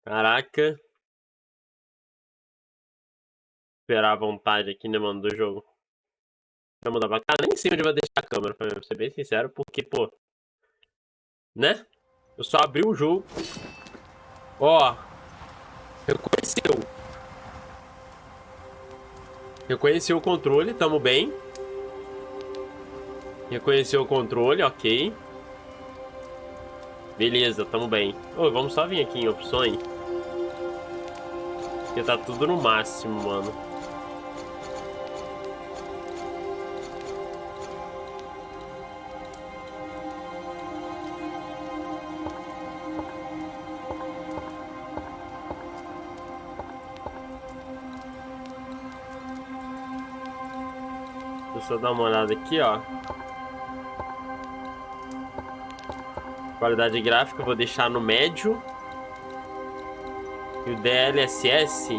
Caraca. Esperar a vontade aqui, né, mano, do jogo. Vai mudar pra cá? Nem sei onde eu vou deixar a câmera, pra ser bem sincero, porque, pô... Né? Eu só abri o jogo. Ó. Reconheceu. Reconheceu o controle, tamo bem. Reconheceu o controle, ok. Beleza, tamo bem. Ô, vamos só vir aqui em opções. Porque tá tudo no máximo, mano. Deixa eu só dar uma olhada aqui, ó. Qualidade gráfica eu vou deixar no médio. E o DLSS...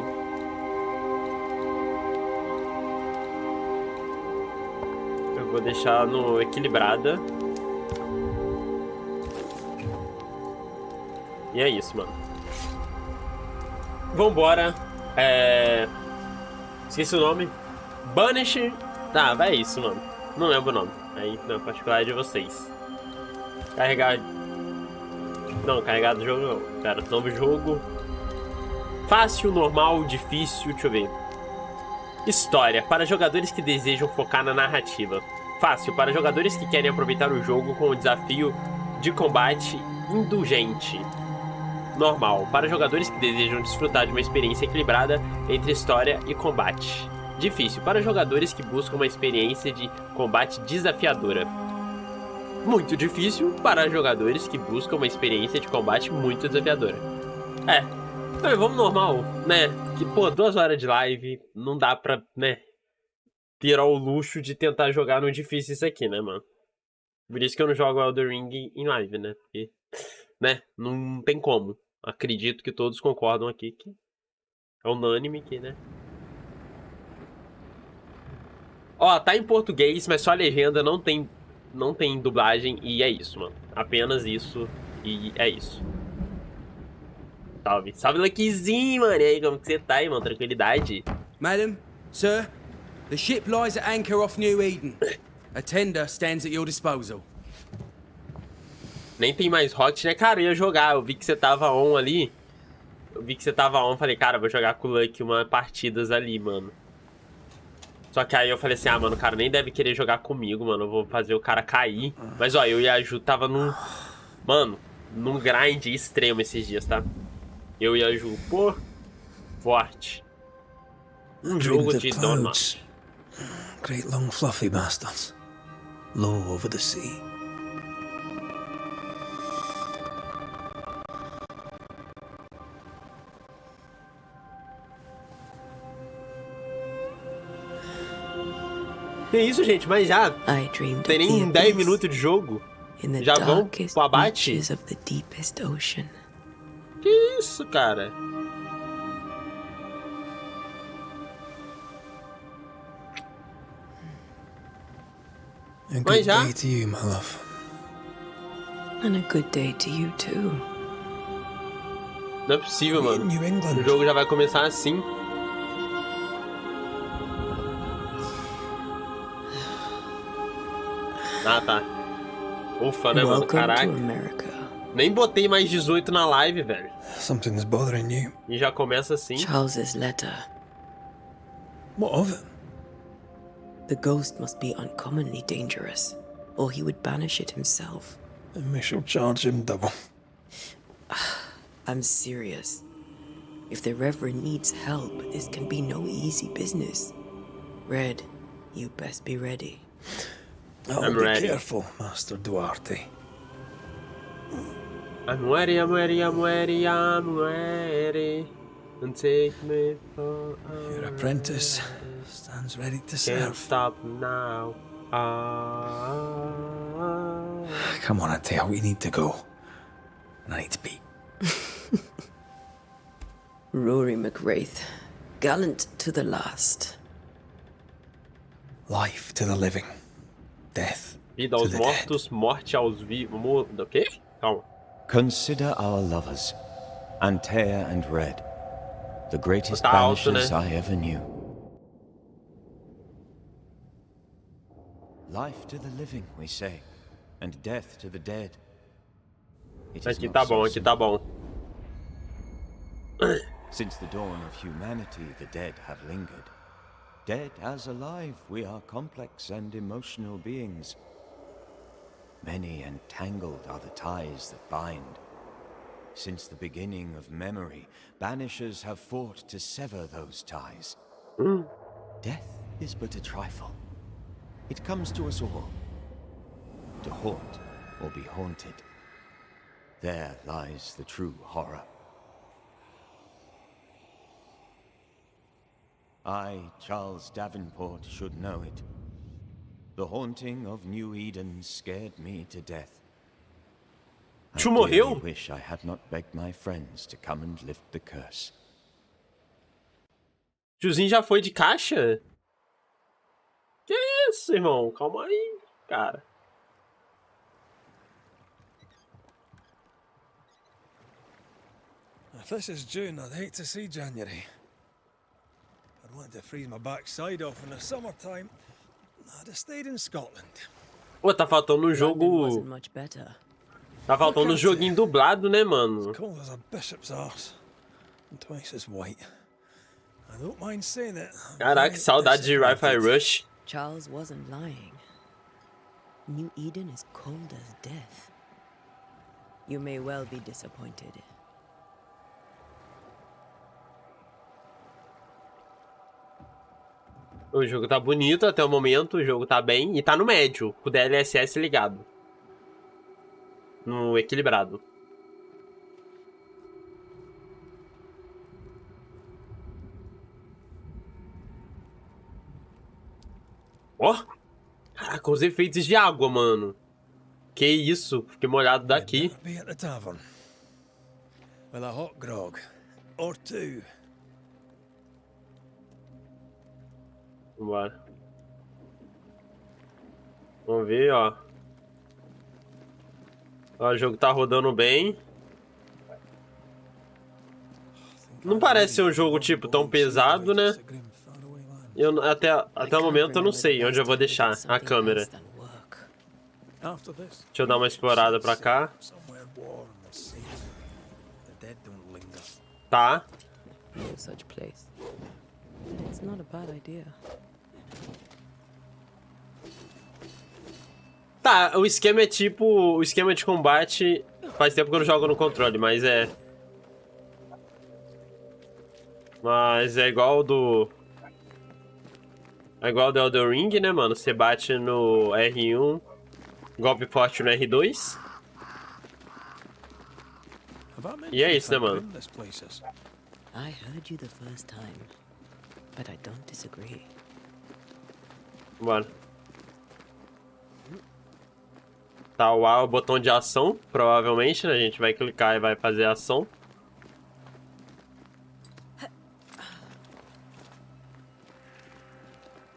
eu vou deixar no equilibrada. E é isso, mano. Vambora. Esqueci o nome. Banishers. Tá, vai isso, mano. Não lembro o nome. Aí, na particular é de vocês. Carregar... Não, carregar do jogo não. Cara, novo jogo. Fácil, normal, difícil. Deixa eu ver. História. Para jogadores que desejam focar na narrativa. Fácil. Para jogadores que querem aproveitar o jogo com o desafio de combate indulgente. Normal. Para jogadores que desejam desfrutar de uma experiência equilibrada entre história e combate. Difícil. Para jogadores que buscam uma experiência de combate desafiadora. Muito difícil para jogadores que buscam uma experiência de combate muito desafiadora. Então, vamos normal, né? Que, pô, 2 horas de live, não dá pra, né, ter o luxo de tentar jogar no difícil isso aqui, né, mano? Por isso que eu não jogo Elden Ring em live, né? Porque, né, não tem como. Acredito que todos concordam aqui que é unânime que, né? Ó, tá em português, mas só a legenda não tem dublagem e é isso, mano. Apenas isso e é isso. Salve. Salve, Luckyzinho, mano. E aí, como que você tá aí, mano? Tranquilidade? Madam, sir, the ship lies at anchor off New Eden. A tender stands at your disposal. Nem tem mais hot, né? Cara, eu ia jogar. Eu vi que você tava on ali. Falei, cara, vou jogar com o Lucky umas partidas ali, mano. Só que aí eu falei assim, mano, o cara nem deve querer jogar comigo, mano. Eu vou fazer o cara cair. Mas, ó, eu e a Ju tava num... Mano, num grind extremo esses dias, tá? Eu e a Ju, pô, forte. Um jogo de donuts. Great long fluffy bastards. Low over the sea. Que isso, gente? Mas já tem nem 10 minutos de jogo. Já vão pro abate? Que isso, cara? A good day to you, my love. And a good day to you too. Não é possível, mano. New England. O jogo já vai começar assim. Ah, tá. Ufa, né, mano? Caraca. Nem botei mais 18 na live, velho. Something's bothering you. E já começa assim. Charles's letter. What of it? The ghost must be uncommonly dangerous, or he would banish it himself. And we shall charge him double. I'm serious. If the Reverend needs help, this can be no easy business. Red, you best be ready. I'm ready. Be careful, Master Duarte. I'm ready. And take me for Your apprentice stands ready to serve. Can't stop now. Come on, Atea, we need to go. And I need to be. Rory McWraith, gallant to the last. Life to the living. Death Vida to aos the mortos, dead. morte aos vivos. O quê? Calma. Consider our lovers. Antea and Red, the greatest Tá alto, banishers né? I ever knew. Life to the living, we say, and death to the dead. It is Aqui not tá so bom, aqui tá simple. bom. Since the dawn of humanity, the dead have lingered. Dead as alive, we are complex and emotional beings. Many and tangled are the ties that bind. Since the beginning of memory, banishers have fought to sever those ties. Death is but a trifle. It comes to us all, to haunt or be haunted. There lies the true horror. I, Charles Davenport, should know it. The haunting of New Eden scared me to death. I Tu dearly morreu? wish I had not begged my friends to come and lift the curse. Tiozinho já foi de caixa? Que isso, irmão? Calma aí, cara. If this is June, I'd hate to see January. I'd want to freeze my backside off in the summertime. I'd have stayed in Scotland. Pô, tá faltando um London jogo... wasn't much better. Tá faltando um joguinho dublado, né, mano? Cold as a bishop's arse. And twice as white. I don't mind saying it. I'm Caraca, very saudade de Wi-Fi disappointed. Rush. Charles wasn't lying. New Eden is cold as death. You may well be disappointed. O jogo tá bonito até o momento, o jogo tá bem e tá no médio, com o DLSS ligado. No equilibrado. Ó! Caraca, os efeitos de água, mano. Que isso, fiquei molhado daqui. Better be at the tavern. With a hot grog. Or two. Vambora. Vamos ver, ó. Ó, o jogo tá rodando bem. Não parece ser um jogo, tipo, tão pesado, né? Eu, até o momento eu não sei onde eu vou deixar a câmera. Deixa eu dar uma explorada pra cá. Tá. No such place. But it's not a bad idea. Tá, o esquema é tipo... O esquema de combate... Faz tempo que eu não jogo no controle, mas é... Mas é igual do... É igual do Elden Ring, né, mano? Você bate no R1, golpe forte no R2. E é isso, né, mano? I heard you the first time, but I don't disagree. Bora. Tá, o A é o botão de ação, provavelmente, né? A gente vai clicar e vai fazer a ação.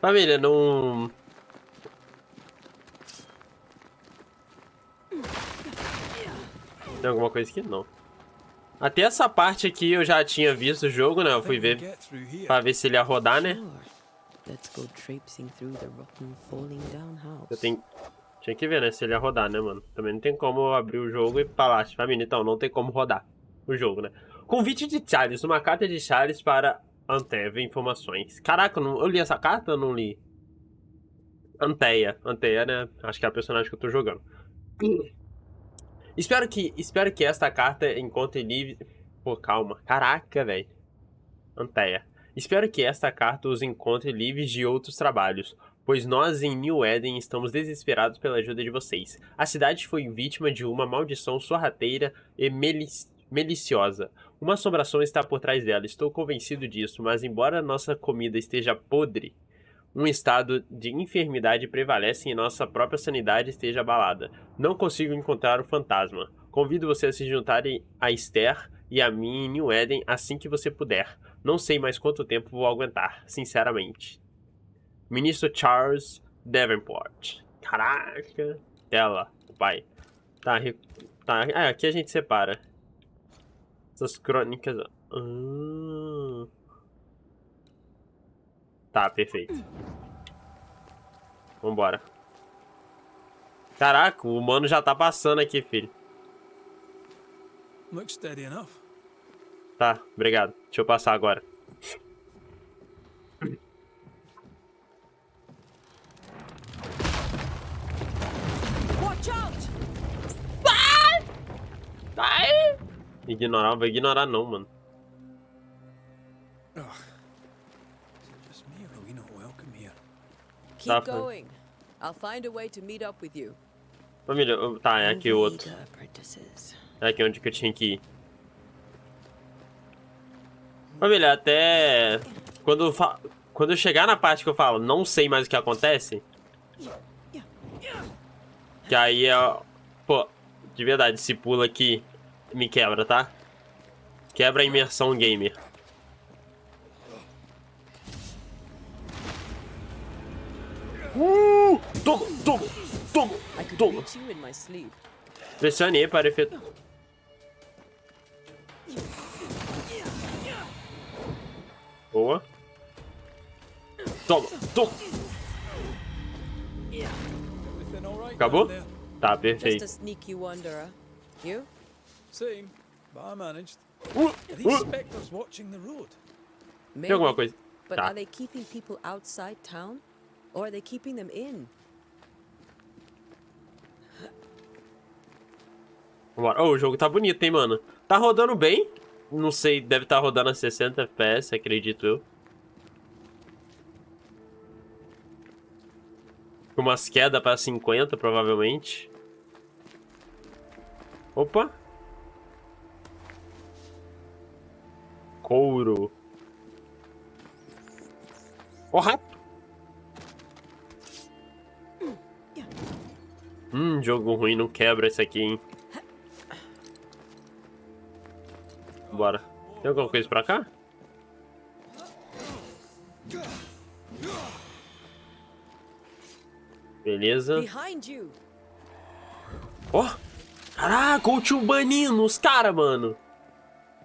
Família, não... Tem alguma coisa aqui? Não. Até essa parte aqui eu já tinha visto o jogo, né? Eu fui ver pra ver se ele ia rodar, né? Sure. Let's go traipsing through the rotten, falling down house. Tinha que ver, né? Se ele ia rodar, né, mano? Também não tem como eu abrir o jogo e falar, família, então, não tem como rodar o jogo, né? Convite de Charles, uma carta de Charles para Antea, informações. Caraca, eu li essa carta ou não li? Antea, né? Acho que é a personagem que eu tô jogando. Espero que esta carta encontre livre... Pô, calma. Caraca, velho. Antea. Espero que esta carta os encontre livres de outros trabalhos, pois nós em New Eden estamos desesperados pela ajuda de vocês. A cidade foi vítima de uma maldição sorrateira e maliciosa. Uma assombração está por trás dela, estou convencido disso, mas embora nossa comida esteja podre, um estado de enfermidade prevalece e nossa própria sanidade esteja abalada. Não consigo encontrar o fantasma. Convido você a se juntarem a Esther e a mim em New Eden assim que você puder. Não sei mais quanto tempo vou aguentar, sinceramente. Ministro Charles Davenport. Caraca. Tela, o pai. Tá, aqui a gente separa. Essas crônicas... Tá, perfeito. Vambora. Caraca, o humano já tá passando aqui, filho. Looks steady enough. Tá, obrigado. Deixa eu passar agora. Watch out! Ai! Ignorar, não vou ignorar não, mano. Ugh. Is it just me or are we not welcome here? Keep Tá, going. I'll find a way to meet up with you. Família, tá, é aqui o outro. Omega apprentices. É aqui onde que eu tinha que ir. Família, até... Quando eu chegar na parte que eu falo, não sei mais o que acontece... Que aí é... Pô, de verdade, se pula aqui, me quebra, tá? Quebra a imersão gamer. Toma, toma, toma, I could toma. reach you in my sleep. Pressione E para efeito. Boa. Toma, toma. Everything all right Acabou? down there? Tá, Just a perfeito. sneaky wanderer. You? Same, but I managed. Uh, Are these spectres watching the road? Tem alguma coisa? But Tá. are they keeping people outside town? Or are they keeping them in? Vambora. Oh, o jogo tá bonito, hein, mano. Tá rodando bem. Não sei, deve estar rodando a 60 FPS, acredito eu. Com umas quedas pra 50, provavelmente. Opa. Couro. Ó, rato. Jogo ruim, não quebra esse aqui, hein. Bora. Tem alguma coisa pra cá? Beleza. Behind you! Ó! Caraca, o tio banindo os caras, mano.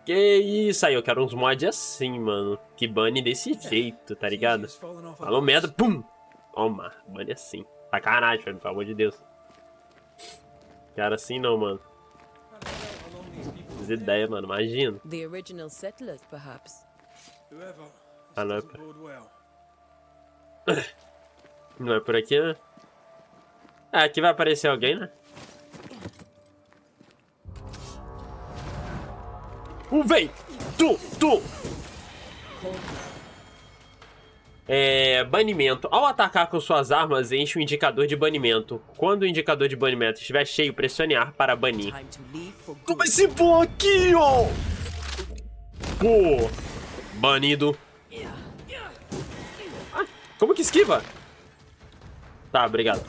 Que isso aí, eu quero uns mods assim, mano. Que bane desse jeito, tá ligado? Just falling off a Falou horse. merda, pum! Toma, bane assim. Sacanagem, velho, pelo amor de Deus. Quero assim não, mano. Along these people, As ideias, mano, imagina. The original settlers, perhaps. whoever, Ah, não é, this doesn't bode well. não é por aqui, né? Ah, aqui vai aparecer alguém, né? Vem! Tu! Banimento. Ao atacar com suas armas, enche o indicador de banimento. Quando o indicador de banimento estiver cheio, pressione A para banir. Time to leave for good. Toma esse bloquinho! Pô! Banido. Ah, como que esquiva? Tá, obrigado.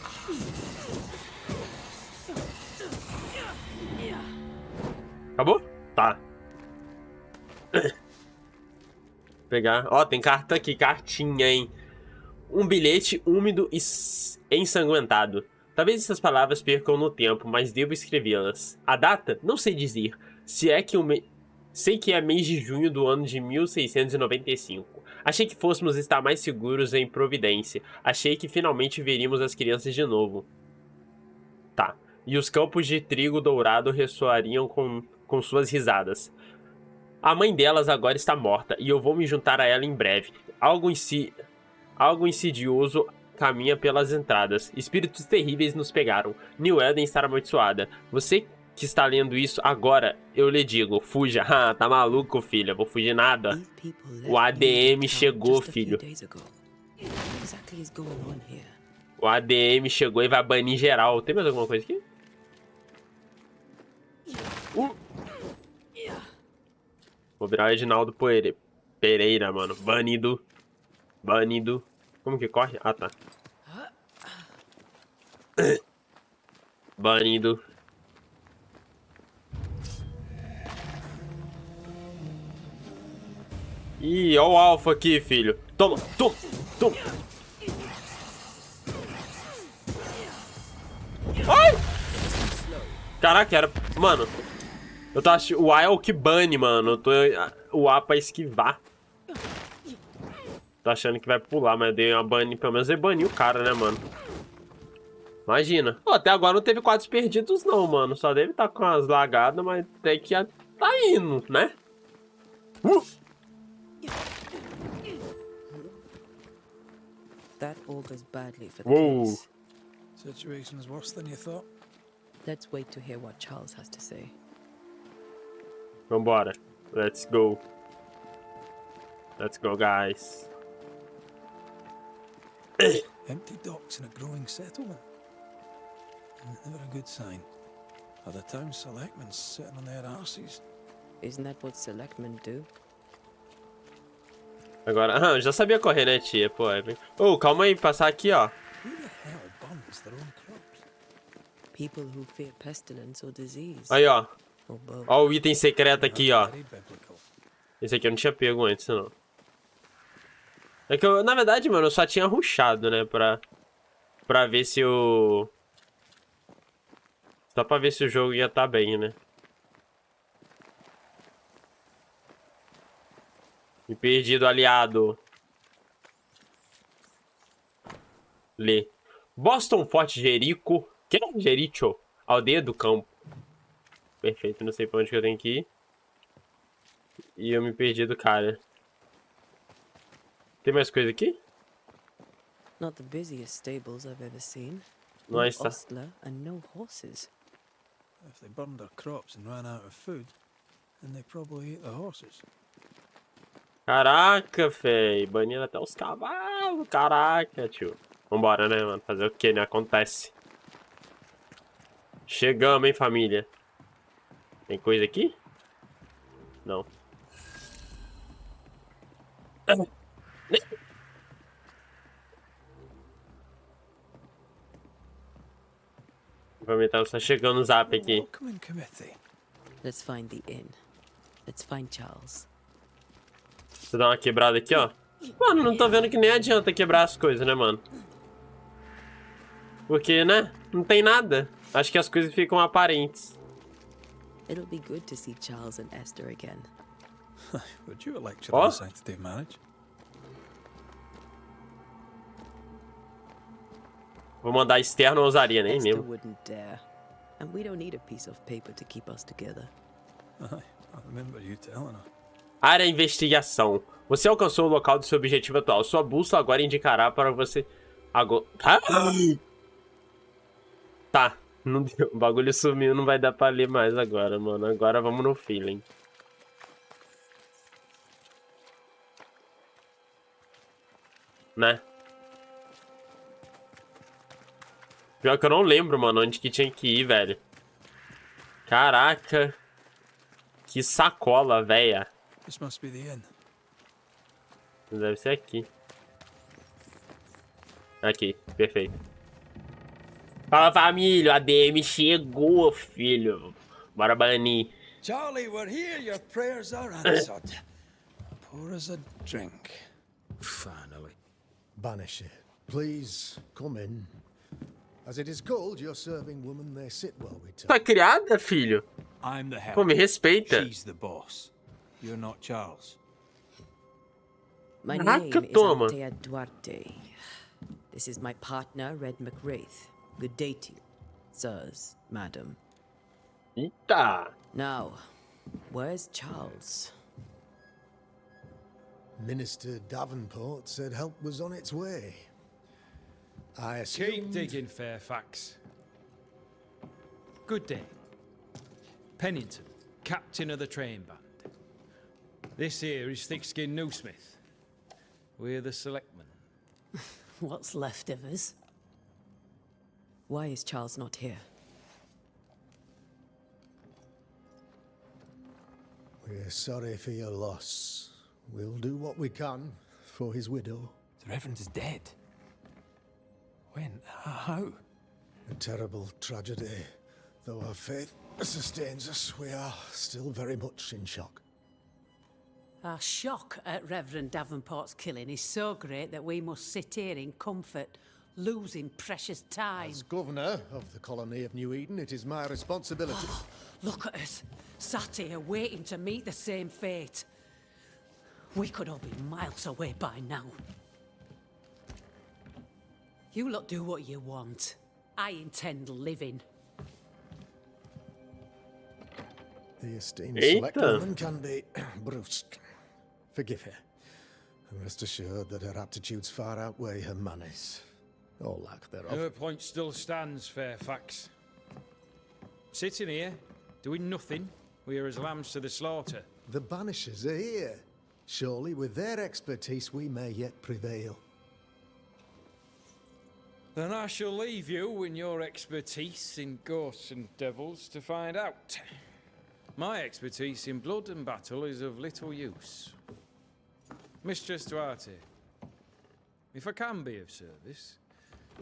Acabou? Tá. Pegar. Ó, tem carta aqui, cartinha, hein? Um bilhete úmido e ensanguentado. Talvez essas palavras percam no tempo, mas devo escrevê-las. A data? Não sei dizer. Se é que sei que é mês de junho do ano de 1695. Achei que fôssemos estar mais seguros em Providência. Achei que finalmente veríamos as crianças de novo. Tá. E os campos de trigo dourado ressoariam com suas risadas. A mãe delas agora está morta e eu vou me juntar a ela em breve. Algo insidioso caminha pelas entradas. Espíritos terríveis nos pegaram. New Eden está amaldiçoada. Você que está lendo isso agora, eu lhe digo, fuja. Ah, tá maluco, filha. Vou fugir nada. These people left O ADM me in town chegou, just a few filho. days ago. What exactly is going on here? O ADM chegou e vai banir geral. Tem mais alguma coisa aqui? Vou virar o Reginaldo Pereira, mano. Banido. Banido. Como que corre? Ah, tá. Banido. Ih, ó o alfa aqui, filho. Toma, toma, toma. Ai! Caraca, era... Mano. Eu tô achando... O A é o que bane, mano. Eu tô... O A pra esquivar. Tô achando que vai pular, mas eu dei uma bane. Pelo menos eu bani o cara, né, mano? Imagina. Pô, até agora não teve quadros perdidos, não, mano. Só deve estar com as lagadas, mas até que tá indo, né? That augurs badly for the Whoa. case. Situation's worse than you thought. Let's wait to hear what Charles has to say. Vambora. Let's go. Let's go, guys. Empty docks in a growing settlement. Never a good sign. Are the town selectmen sitting on their arses? Isn't that what selectmen do? Agora... eu já sabia correr, né, tia? Pô, Ô, calma aí. Passar aqui, ó. Who the hell burns their own crops? People who fear pestilence or disease. Aí, ó. Or both. Ó o item secreto aqui, ó. Very biblical. Esse aqui eu não tinha pego antes, não. É que eu, na verdade, mano, eu só tinha rushado, né, pra ver se o... Só pra ver se o jogo ia tá bem, né. Me perdi do aliado. Lê. Boston Forte Jericho. Que? Jericho. Aldeia do Campo. Perfeito, não sei pra onde que eu tenho que ir. E eu me perdi do cara. Tem mais coisa aqui? Not the busiest stables I've ever seen. Nice. No ostler and no horses. If they burned their crops and ran out of food, then they probably ate the horses. Caraca, véi. Banindo até os cavalos. Caraca, tio. Vambora, né, mano? Fazer o que, né? Acontece. Chegamos, hein, família. Tem coisa aqui? Não. Vou aumentar, só chegando no zap aqui. Welcoming committee. Let's find the inn. Let's find Charles. Vou dar uma quebrada aqui, ó. Mano, não tô vendo que nem adianta quebrar as coisas, né, mano? Porque, né? Não tem nada. Acho que as coisas ficam aparentes. It'll be good to see Charles and Esther again. Would you lecture Oh. on the sanctity of marriage? Vou mandar externo ou ousaria, nem Esther mesmo. wouldn't dare. And we don't need a piece of paper to keep us together. Aye, I remember you telling her. Área investigação. Você alcançou o local do seu objetivo atual. Sua bússola agora indicará para você... Agora... Tá. Não deu. O bagulho sumiu, não vai dar pra ler mais agora, mano. Agora vamos no feeling. Né? Pior que eu não lembro, mano, onde que tinha que ir, velho. Caraca. Que sacola, véia. This must be the inn. Deve ser aqui. Aqui, perfeito. Fala, família. A DM chegou, filho. Bora banir. Charlie, we're here. Your prayers are answered. Pour us a drink. Finally. Banisher, please come in. As it is called, your serving woman may sit while we Tá talk. criada, filho? I'm the help. Pô, me respeita. She's the boss. You're not Charles. My Caraca, name is toma. Antea Duarte. This is my partner, Red McWraith. Good day to you, sirs, madam. Eita. Now, where's Charles? Minister Davenport said help was on its way. I assumed... Keep digging, Fairfax. Good day. Pennington, captain of the train band. This here is Thick-Skinned Newsmith. We're the selectmen. What's left of us? Why is Charles not here? We're sorry for your loss. We'll do what we can for his widow. The Reverend is dead. When? How? A terrible tragedy. Though our faith sustains us, we are still very much in shock. Our shock at Reverend Davenport's killing is so great that we must sit here in comfort, losing precious time. As governor of the colony of New Eden, it is my responsibility. Look at us, sat here waiting to meet the same fate. We could all be miles away by now. You lot do what you want. I intend living. The esteemed Eita. select woman can be brusque. Forgive her. And rest assured that her aptitudes far outweigh her manners. Or lack thereof. Her point still stands, Fairfax. Sitting here, doing nothing, we're as lambs to the slaughter. The Banishers are here. Surely with their expertise we may yet prevail. Then I shall leave you and your expertise in ghosts and devils to find out. My expertise in blood and battle is of little use. Mistress Duarte, if I can be of service,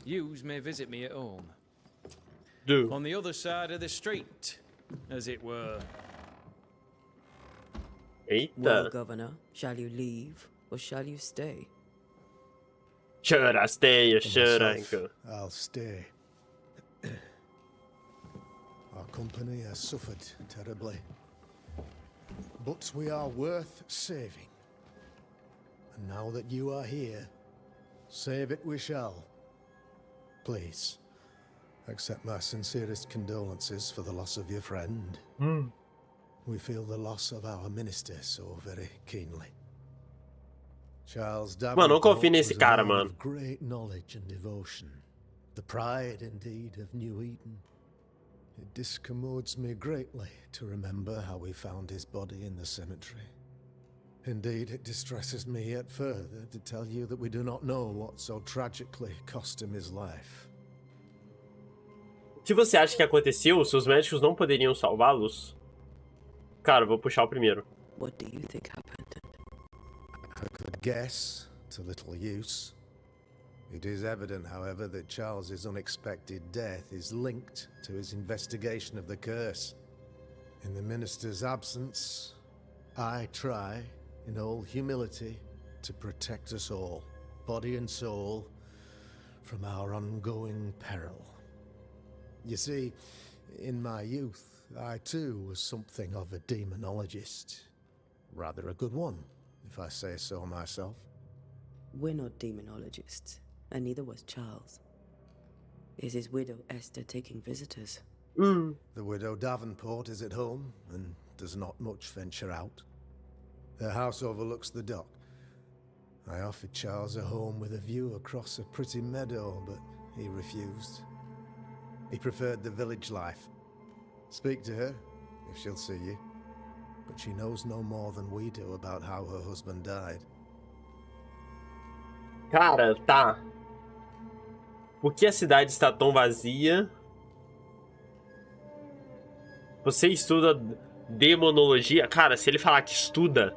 yous may visit me at home. Do. On the other side of the street, as it were. Well, Eita. Governor, shall you leave or shall you stay? Chorasteia, For myself, chorango. I'll stay. Our company has suffered terribly. But we are worth saving. And now that you are here, save it we shall. Please, accept my sincerest condolences for the loss of your friend. We feel the loss of our minister so very keenly. Charles Mano, não Davenport confio nesse was a cara, man mano. of great knowledge and devotion. The pride, indeed, of New Eden. It discommodes me greatly to remember how we found his body in the cemetery. Indeed, it distresses me yet further to tell you that we do not know what so tragically cost him his life. Se você acha que aconteceu, seus médicos não poderiam salvá-los? Cara, eu vou puxar o primeiro. What do you think happened? I could guess, to little use. It is evident, however, that Charles's unexpected death is linked to his investigation of the curse. In the minister's absence, I try, in all humility, to protect us all, body and soul, from our ongoing peril. You see, in my youth, I too was something of a demonologist. Rather a good one, if I say so myself. We're not demonologists, and neither was Charles. Is his widow Esther taking visitors? The widow Davenport is at home and does not much venture out. Her house overlooks the dock. I offered Charles a home with a view across a pretty meadow, but he refused. He preferred the village life. Speak to her, if she'll see you. But she knows no more than we do about how her husband died. Cara, tá. Por que a cidade está tão vazia? Você estuda demonologia? Cara, se ele falar que estuda,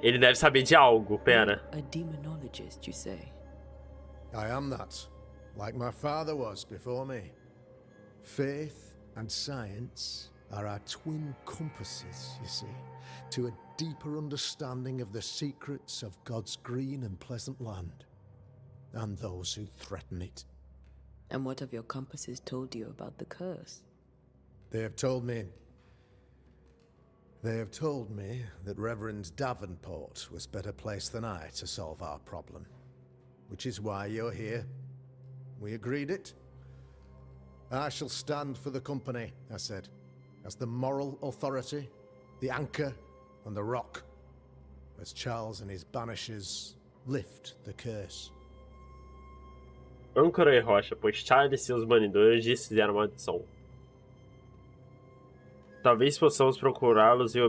ele deve saber de algo. Pera. A demonologist, you say? I am that, like my father was before me. Faith and science are our twin compasses, you see, to a deeper understanding of the secrets of God's green and pleasant land, and those who threaten it. And what have your compasses told you about the curse? They have told me that Reverend Davenport was better placed than I to solve our problem, which is why you're here. We agreed it. I shall stand for the company, I said, as the moral authority, the anchor, and the rock, as Charles and his banishers lift the curse. Âncora e rocha, pois Charles e seus banidores desfizeram a maldição. Talvez possamos procurá-los e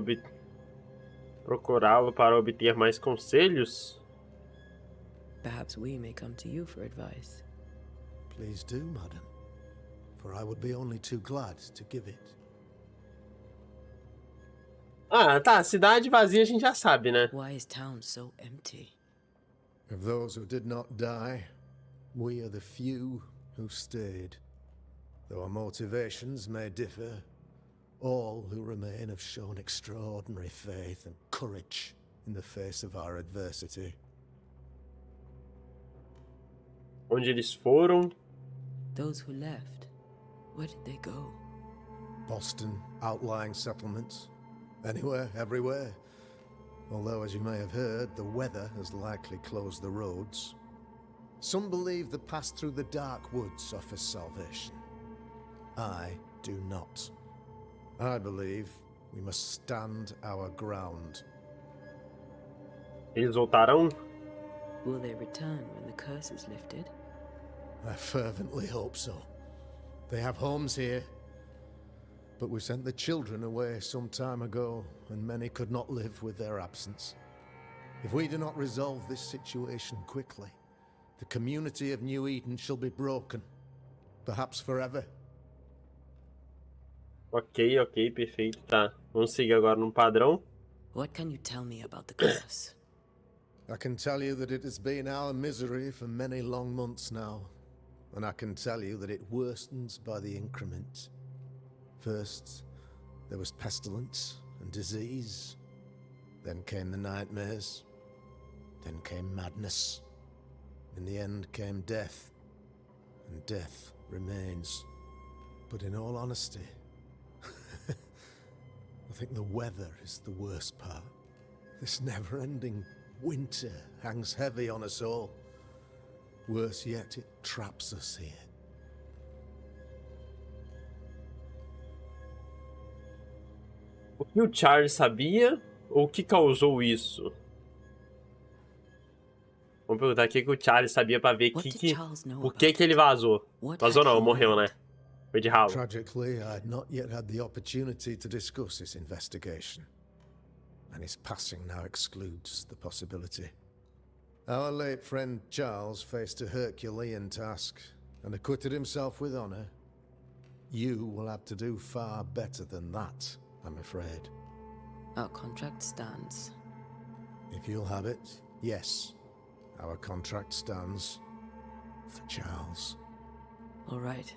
procurá-lo para obter mais conselhos? Perhaps we may come to you for advice. Please do, madam, for I would be only too glad to give it. Ah, tá. Cidade vazia a gente já sabe, né? Why is town so empty? Of those who did not die, we are the few who stayed. Though our motivations may differ, all who remain have shown extraordinary faith and courage in the face of our adversity. Onde eles foram? Those who left, where did they go? Boston, outlying settlements. Anywhere, everywhere. Although, as you may have heard, the weather has likely closed the roads. Some believe the path through the dark woods offers salvation. I do not. I believe we must stand our ground. Eles voltarão? Will they return when the curse is lifted? I fervently hope so. They have homes here. But we sent the children away some time ago, and many could not live with their absence. If we do not resolve this situation quickly, the community of New Eden shall be broken. Perhaps forever. Ok, ok, perfeito. Tá, vamos seguir agora no padrão. What can you tell me about the curse? I can tell you that it has been our misery for many long months now. And I can tell you that it worstens by the increment. First, there was pestilence and disease. Then came the nightmares. Then came madness. In the end came death. And death remains. But in all honesty, I think the weather is the worst part. This never-ending winter hangs heavy on us all. Worse yet, it traps us here. O que o Charles sabia ou o que causou isso? Vamos perguntar o que o Charles sabia pra ver por que ele vazou. Vazou não, morreu, né? Foi de ralo. Tragically, I had not yet had the opportunity to discuss this investigation. And his passing now excludes the possibility. Our late friend Charles faced a Herculean task and acquitted himself with honor. You will have to do far better than that, I'm afraid. Our contract stands. If you'll have it, yes. Our contract stands for Charles. All right.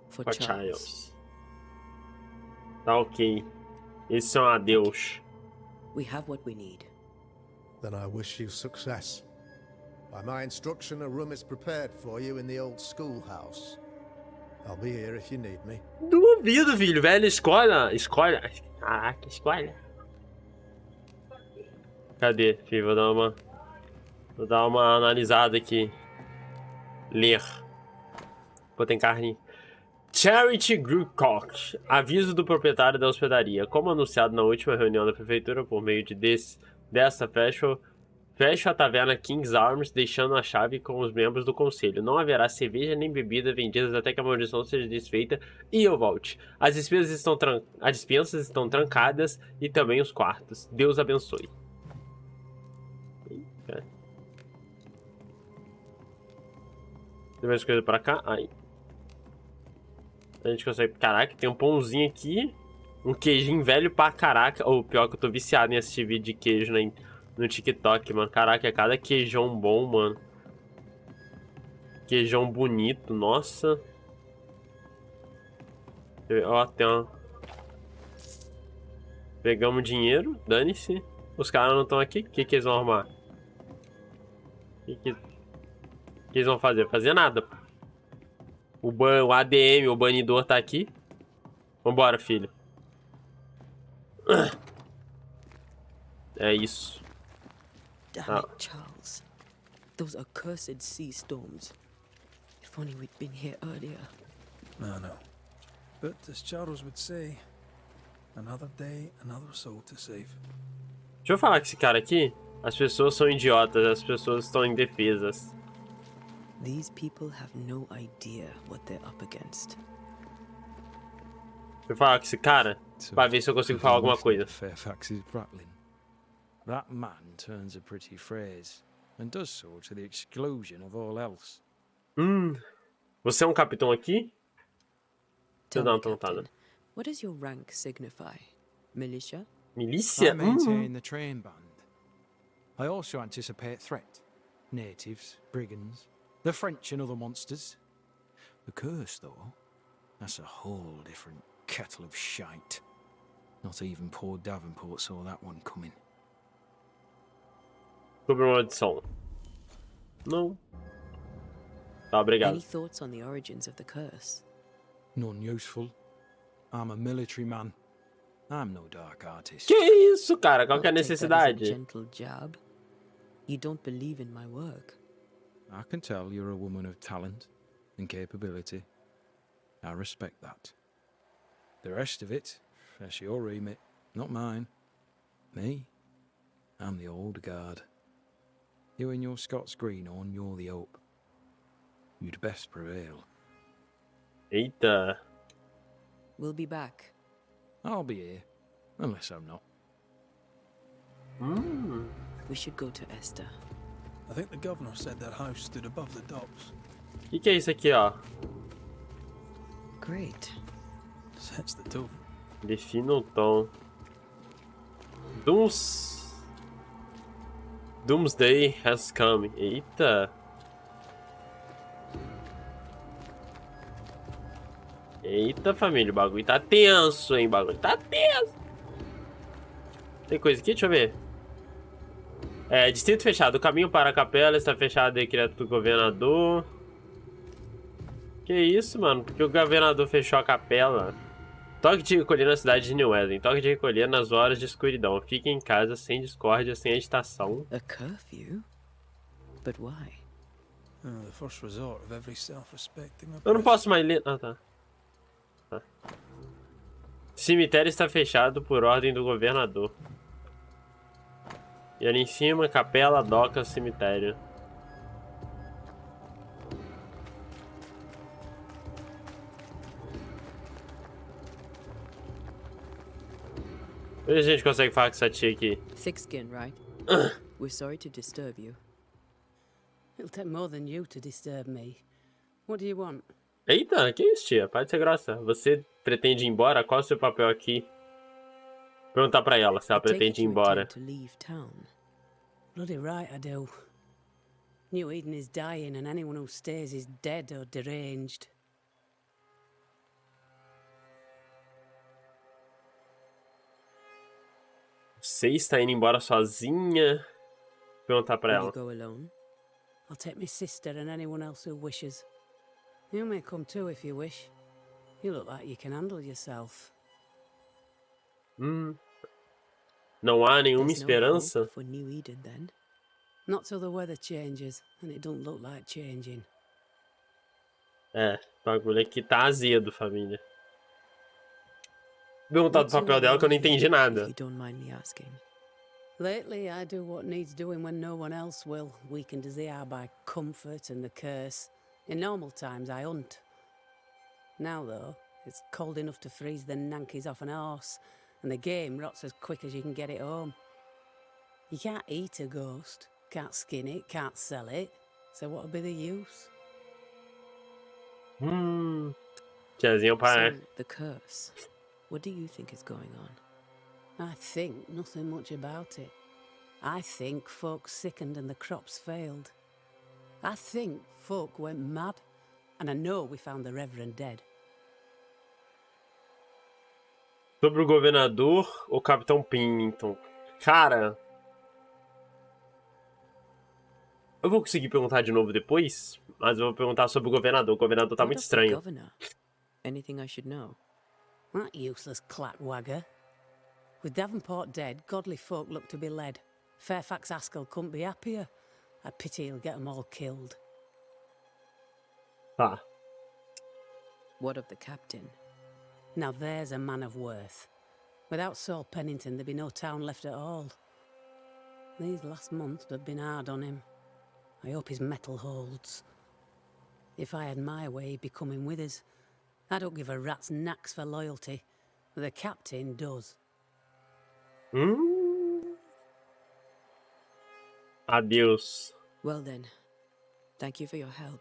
For For Charles. Charles. Tá ok. Esse é um adeus. We have what we need. Then I wish you success. By my instruction, a room is prepared for you in the old schoolhouse. I'll be here if you need me. Duvido, filho. Velho, escolha. Escolha. Caraca, escolha. Cadê, filho? Vou dar uma analisada aqui. Ler. Pô, tem carne. Charity Grewcock. Aviso do proprietário da hospedaria. Como anunciado na última reunião da prefeitura por meio dessa fecho a taverna King's Arms, deixando a chave com os membros do conselho. Não haverá cerveja nem bebida vendidas até que a maldição seja desfeita e eu volte. As despensas estão trancadas e também os quartos. Deus abençoe. Eita. Tem mais coisa pra cá? Aí. A gente consegue... Caraca, tem um pãozinho aqui. Um queijinho velho pra caraca. Ou pior que eu tô viciado em assistir vídeo de queijo no TikTok, mano. Caraca, é cada queijão bom, mano. Queijão bonito, nossa. Ó, tem uma... Pegamos dinheiro, dane-se. Os caras não estão aqui. O que eles vão arrumar? O que eles vão fazer? Fazer nada, pô. O ADM, o banidor tá aqui. Vambora, filho. É isso. Damn it, Charles. Those accursed sea storms. If only we'd been here earlier. No. But as Charles would say, another day, another soul to save. Deixa eu falar com esse cara aqui. As pessoas são idiotas, as pessoas estão indefesas. These people have no idea what they're up against. Deixa eu falar com esse cara pra ver se eu consigo falar alguma coisa. Fairfax is prattling. That man turns a pretty phrase, and does so to the exclusion of all else. Você é um capitão aqui? Deixa eu Tell dar me, uma perguntada. Captain, what does your rank signify? Militia? Milícia? I maintain the train band. I also anticipate threat. Natives, brigands, the French and other monsters. The curse, though, that's a whole different kettle of shite. Not even poor Davenport saw that one coming. Sobre uma maldição. Não. Tá, obrigado. Any thoughts on the origins of the curse? None useful. I'm a military man. I'm no dark artist. Que isso, cara? Qual que é a I'll take that as a necessidade? gentle jab. You don't believe in my work. I can tell you're a woman of talent and capability. I respect that. The rest of it, that's your remit, not mine. Me, I'm the old guard. You and your Scots greenhorn, you're the hope. You'd best prevail. Eita. We'll be back. I'll be here, unless I'm not. We should go to Esther. I think the governor said their house stood above the docks. Que é isso aqui, ó? Great. Sets the tone. Defina o tom. Doomsday has come. Eita. Eita, família, o bagulho tá tenso, hein? O bagulho tá tenso. Tem coisa aqui? Deixa eu ver. É, distrito fechado. O caminho para a capela está fechado. Decreto do governador. Que isso, mano? Porque o governador fechou a capela. Toque de recolher na cidade de New Eden. Toque de recolher nas horas de escuridão. Fique em casa, sem discórdia, sem agitação. A curfew? But why? The first resort of every self-respecting Eu não oppressor. posso mais ler. Ah, tá. Cemitério está fechado por ordem do governador. E ali em cima, capela, doca, cemitério. Vê se a gente consegue falar com essa tia aqui. Thick skin, right? We're sorry to disturb you. It'll take more than you to disturb me. What do you want? Eita, que isso, tia? Pode ser grossa. Você pretende ir embora? Qual é o seu papel aqui? Perguntar pra ela se ela I take pretende it ir you embora. intend to leave town. Bloody right I do. New Eden is dying and anyone who stays is dead or deranged. Você está indo embora sozinha? Perguntar pra Will ela. you go alone? I'll take my sister and anyone else who wishes. You may come too if you wish. You look like you can handle yourself. Não há nenhuma There's no esperança? hope for New Eden then? Not till the weather changes, and it don't look like changing. É, o bagulho aqui tá azedo, família. Perguntar do What's your papel dela que eu não entendi If nada. you don't mind me asking. Lately, I do what needs doing when no one else will, weakened as they are by comfort and the curse. In normal times, I hunt. Now, though, it's cold enough to freeze the nankies off an horse, and the game rots as quick as you can get it home. You can't eat a ghost, can't skin it, can't sell it, so what would be the use? Tiazinha, o pai. So, the curse. What do you think is going on? I think nothing much about it. I think folk sickened and the crops failed. I think folk went mad, and I know we found the Reverend dead. Sobre o governador ou Capitão Pennington? Cara... Eu vou conseguir perguntar de novo depois, mas eu vou perguntar sobre o governador. O governador tá What muito of the estranho. governor? Anything I should know? That useless clackwagger. With Davenport dead, godly folk look to be led. Fairfax Askell couldn't be happier. I pity he'll get them all killed. Tá. What of the captain? Now there's a man of worth. Without Saul Pennington, there'd be no town left at all. These last months have been hard on him. I hope his mettle holds. If I had my way, he'd be coming with us. I don't give a rat's knacks for loyalty. The captain does. Adeus. Well then, thank you for your help.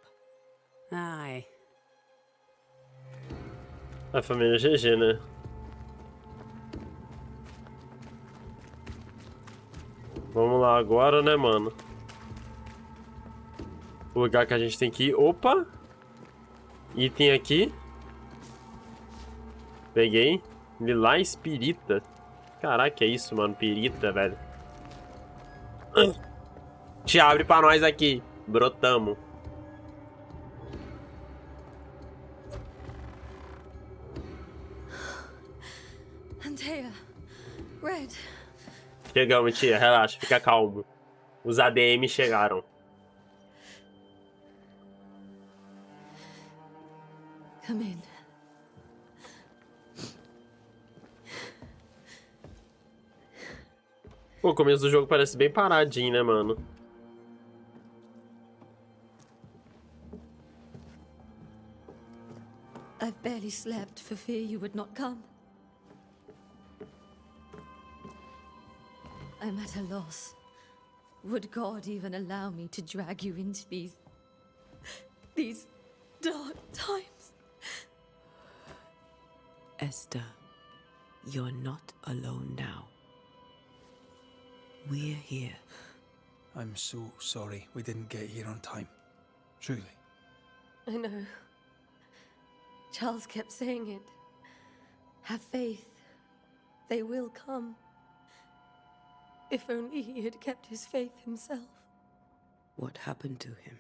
Aye. A família GG, né? Vamos lá agora, né, mano? O lugar que a gente tem que ir. Opa! Item aqui. Peguei. Lilás pirita. Caraca, é isso, mano? Pirita, velho. Te abre pra nós aqui. Brotamos. Chegamos, tia. Relaxa, fica calmo. Os ADM chegaram. Come in. Pô, o começo do jogo parece bem paradinho, né, mano? I've barely slept for fear you would not come. I'm at a loss. Would God even allow me to drag you into these dark times? Esther, you're not alone now. We're here. I'm so sorry we didn't get here on time. Truly. I know. Charles kept saying it. Have faith. They will come. If only he had kept his faith himself. What happened to him?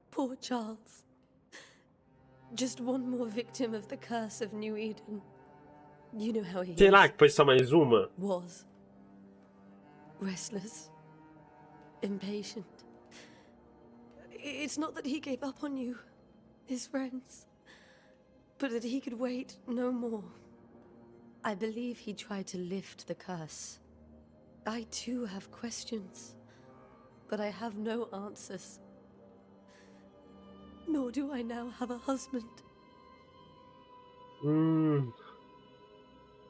Poor Charles. Just one more victim of the curse of New Eden. You know how he Sei lá, que foi só mais uma. was. Restless. Impatient. It's not that he gave up on you, his friends, but that he could wait no more. I believe he tried to lift the curse. I too have questions, but I have no answers. Nor do I now have a husband.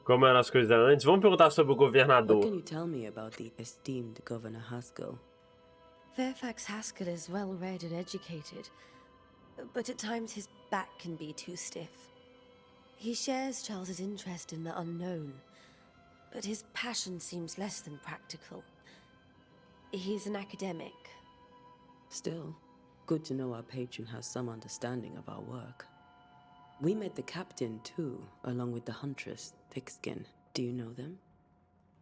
Como eram as coisas antes? Vamos perguntar sobre o What governador. can you tell me about the esteemed Governor Haskell? Fairfax Haskell is well read and educated, but at times his back can be too stiff. He shares Charles's interest in the unknown, but his passion seems less than practical. He's an academic. Still, good to know our patron has some understanding of our work. We met the captain too, along with the huntress, Thickskin. Do you know them?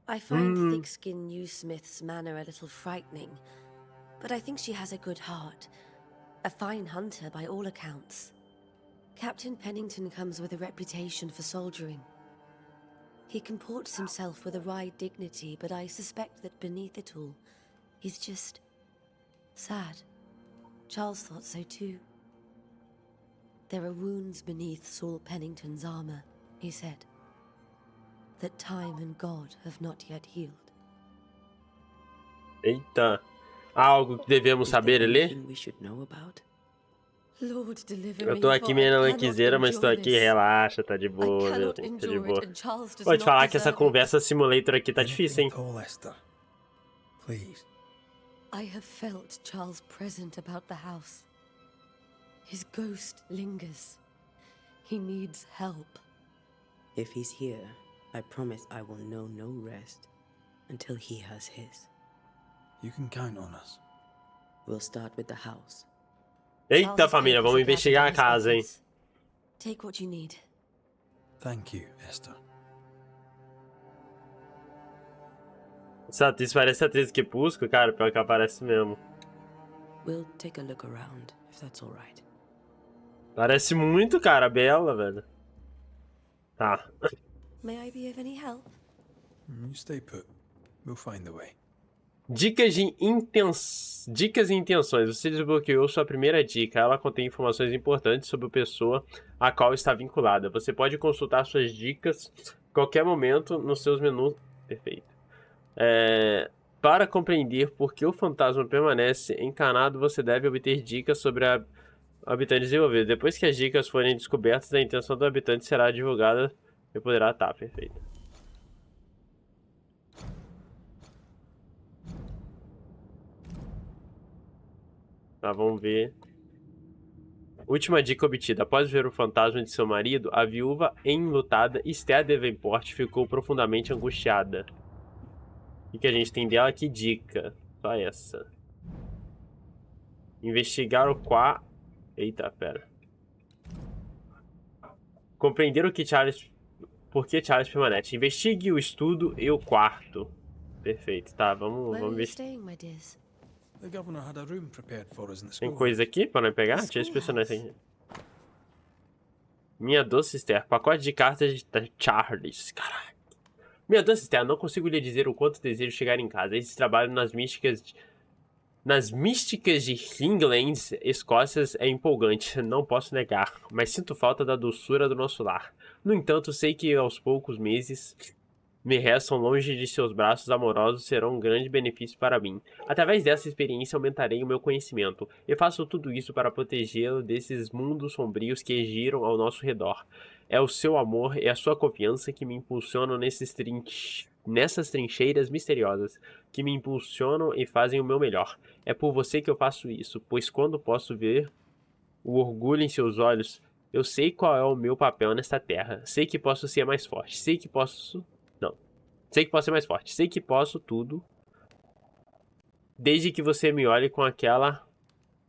I find Thickskin Newsmith's manner a little frightening, but I think she has a good heart. A fine hunter by all accounts. Captain Pennington comes with a reputation for soldiering. He comports himself with a wry dignity, but I suspect that beneath it all, he's just sad. Charles thought so too. There are wounds beneath Saul Pennington's armor, he said, that time and God have not yet healed. Eita. Algo que devemos Is there saber ler? anything we should know about? Lord, deliver Eu me, tô aqui for meio I na cannot lanquiseira, mas tô endure aqui, this. relaxa, tá de I boa, meu, cannot tá de endure boa. it, and Charles does Vou te not falar que essa deserve it. conversa simulator aqui tá difícil, hein? Anything at all, Esther. Please. I have felt Charles' present about the house. His ghost lingers. He needs help. If he's here, I promise I will know no rest until he has his. You can count on us. We'll start with the house. Eita, Charles's família, papers vamos are investigar a gathered in his casa, hein? office. Take what you need. Thank you, Esther. Essa atriz parece a atriz que busco, cara, pior que aparece mesmo. We'll take a look around, if that's all right. Parece muito, cara, bela, velho. Tá. May I be of any help? You stay put. We'll find the way. Dicas e intenções. Você desbloqueou sua primeira dica. Ela contém informações importantes sobre a pessoa a qual está vinculada. Você pode consultar suas dicas a qualquer momento nos seus menus. Perfeito. Para compreender por que o fantasma permanece encanado, você deve obter dicas sobre a habitante desenvolvida. Depois que as dicas forem descobertas, a intenção do habitante será divulgada e poderá estar. Perfeito. Tá, vamos ver. Última dica obtida. Após ver o fantasma de seu marido, a viúva enlutada Esther Davenport ficou profundamente angustiada. O que a gente tem dela? Que dica? Só essa. Investigar o quarto. Eita, pera. Compreender o que Charles... Por que Charles permanece. Investigue o estudo e o quarto. Perfeito. Tá, vamos Where are you investigar. staying, my dears? The governor had a room prepared for us in the Tem school. coisa aqui para nós pegar? Deixa eu inspecionar isso aqui. Minha doce Esther. Pacote de cartas da Charles. Caralho. Minha dança externa, não consigo lhe dizer o quanto desejo chegar em casa. Esse trabalho nas místicas de Hinglands, Escócias, é empolgante, não posso negar, mas sinto falta da doçura do nosso lar. No entanto, sei que aos poucos meses me restam longe de seus braços amorosos serão um grande benefício para mim. Através dessa experiência aumentarei o meu conhecimento, e faço tudo isso para protegê-lo desses mundos sombrios que giram ao nosso redor. É o seu amor e a sua confiança que me impulsionam nessas trincheiras misteriosas, que me impulsionam e fazem o meu melhor. É por você que eu faço isso, pois quando posso ver o orgulho em seus olhos, eu sei qual é o meu papel nesta terra. Sei que posso ser mais forte, sei que posso... Não. Sei que posso ser mais forte. Sei que posso tudo. Desde que você me olhe com aquela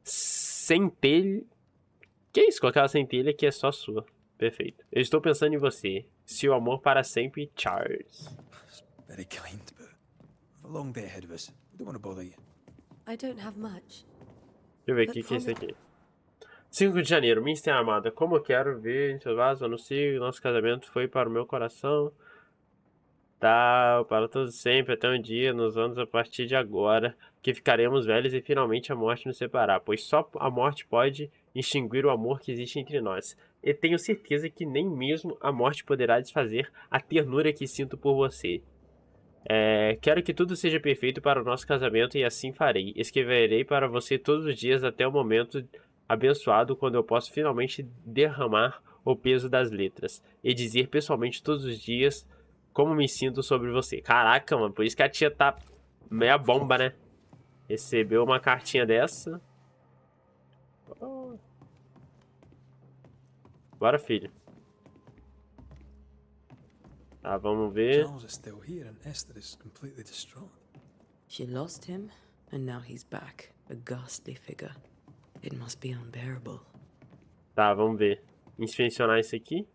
centelha... Que isso? Com aquela centelha que é só sua. Perfeito. Eu estou pensando em você. Seu amor para sempre, Charles. Very kind, but we've a long day ahead of us. We don't want to bother you. I don't have much. Deixa eu ver o que é isso aqui. 5 de janeiro, minha estrela amada. Como eu quero ver em seus vasos, anuncio. Nosso casamento foi para o meu coração. Tá, para todos sempre, até um dia, nos anos a partir de agora, que ficaremos velhos e finalmente a morte nos separar, pois só a morte pode extinguir o amor que existe entre nós. E tenho certeza que nem mesmo a morte poderá desfazer a ternura que sinto por você. Quero que tudo seja perfeito para o nosso casamento e assim farei. Escreverei para você todos os dias até o momento abençoado quando eu posso finalmente derramar o peso das letras e dizer pessoalmente todos os dias como me sinto sobre você. Caraca, mano, por isso que a tia tá meia bomba, né? Recebeu uma cartinha dessa. Bora, filho. Tá, vamos ver. Charles is still here and Esther is completely distraught. She lost him, and now he's back, a ghastly figure. It must be unbearable. Tá, vamos ver. Inspecionar isso aqui.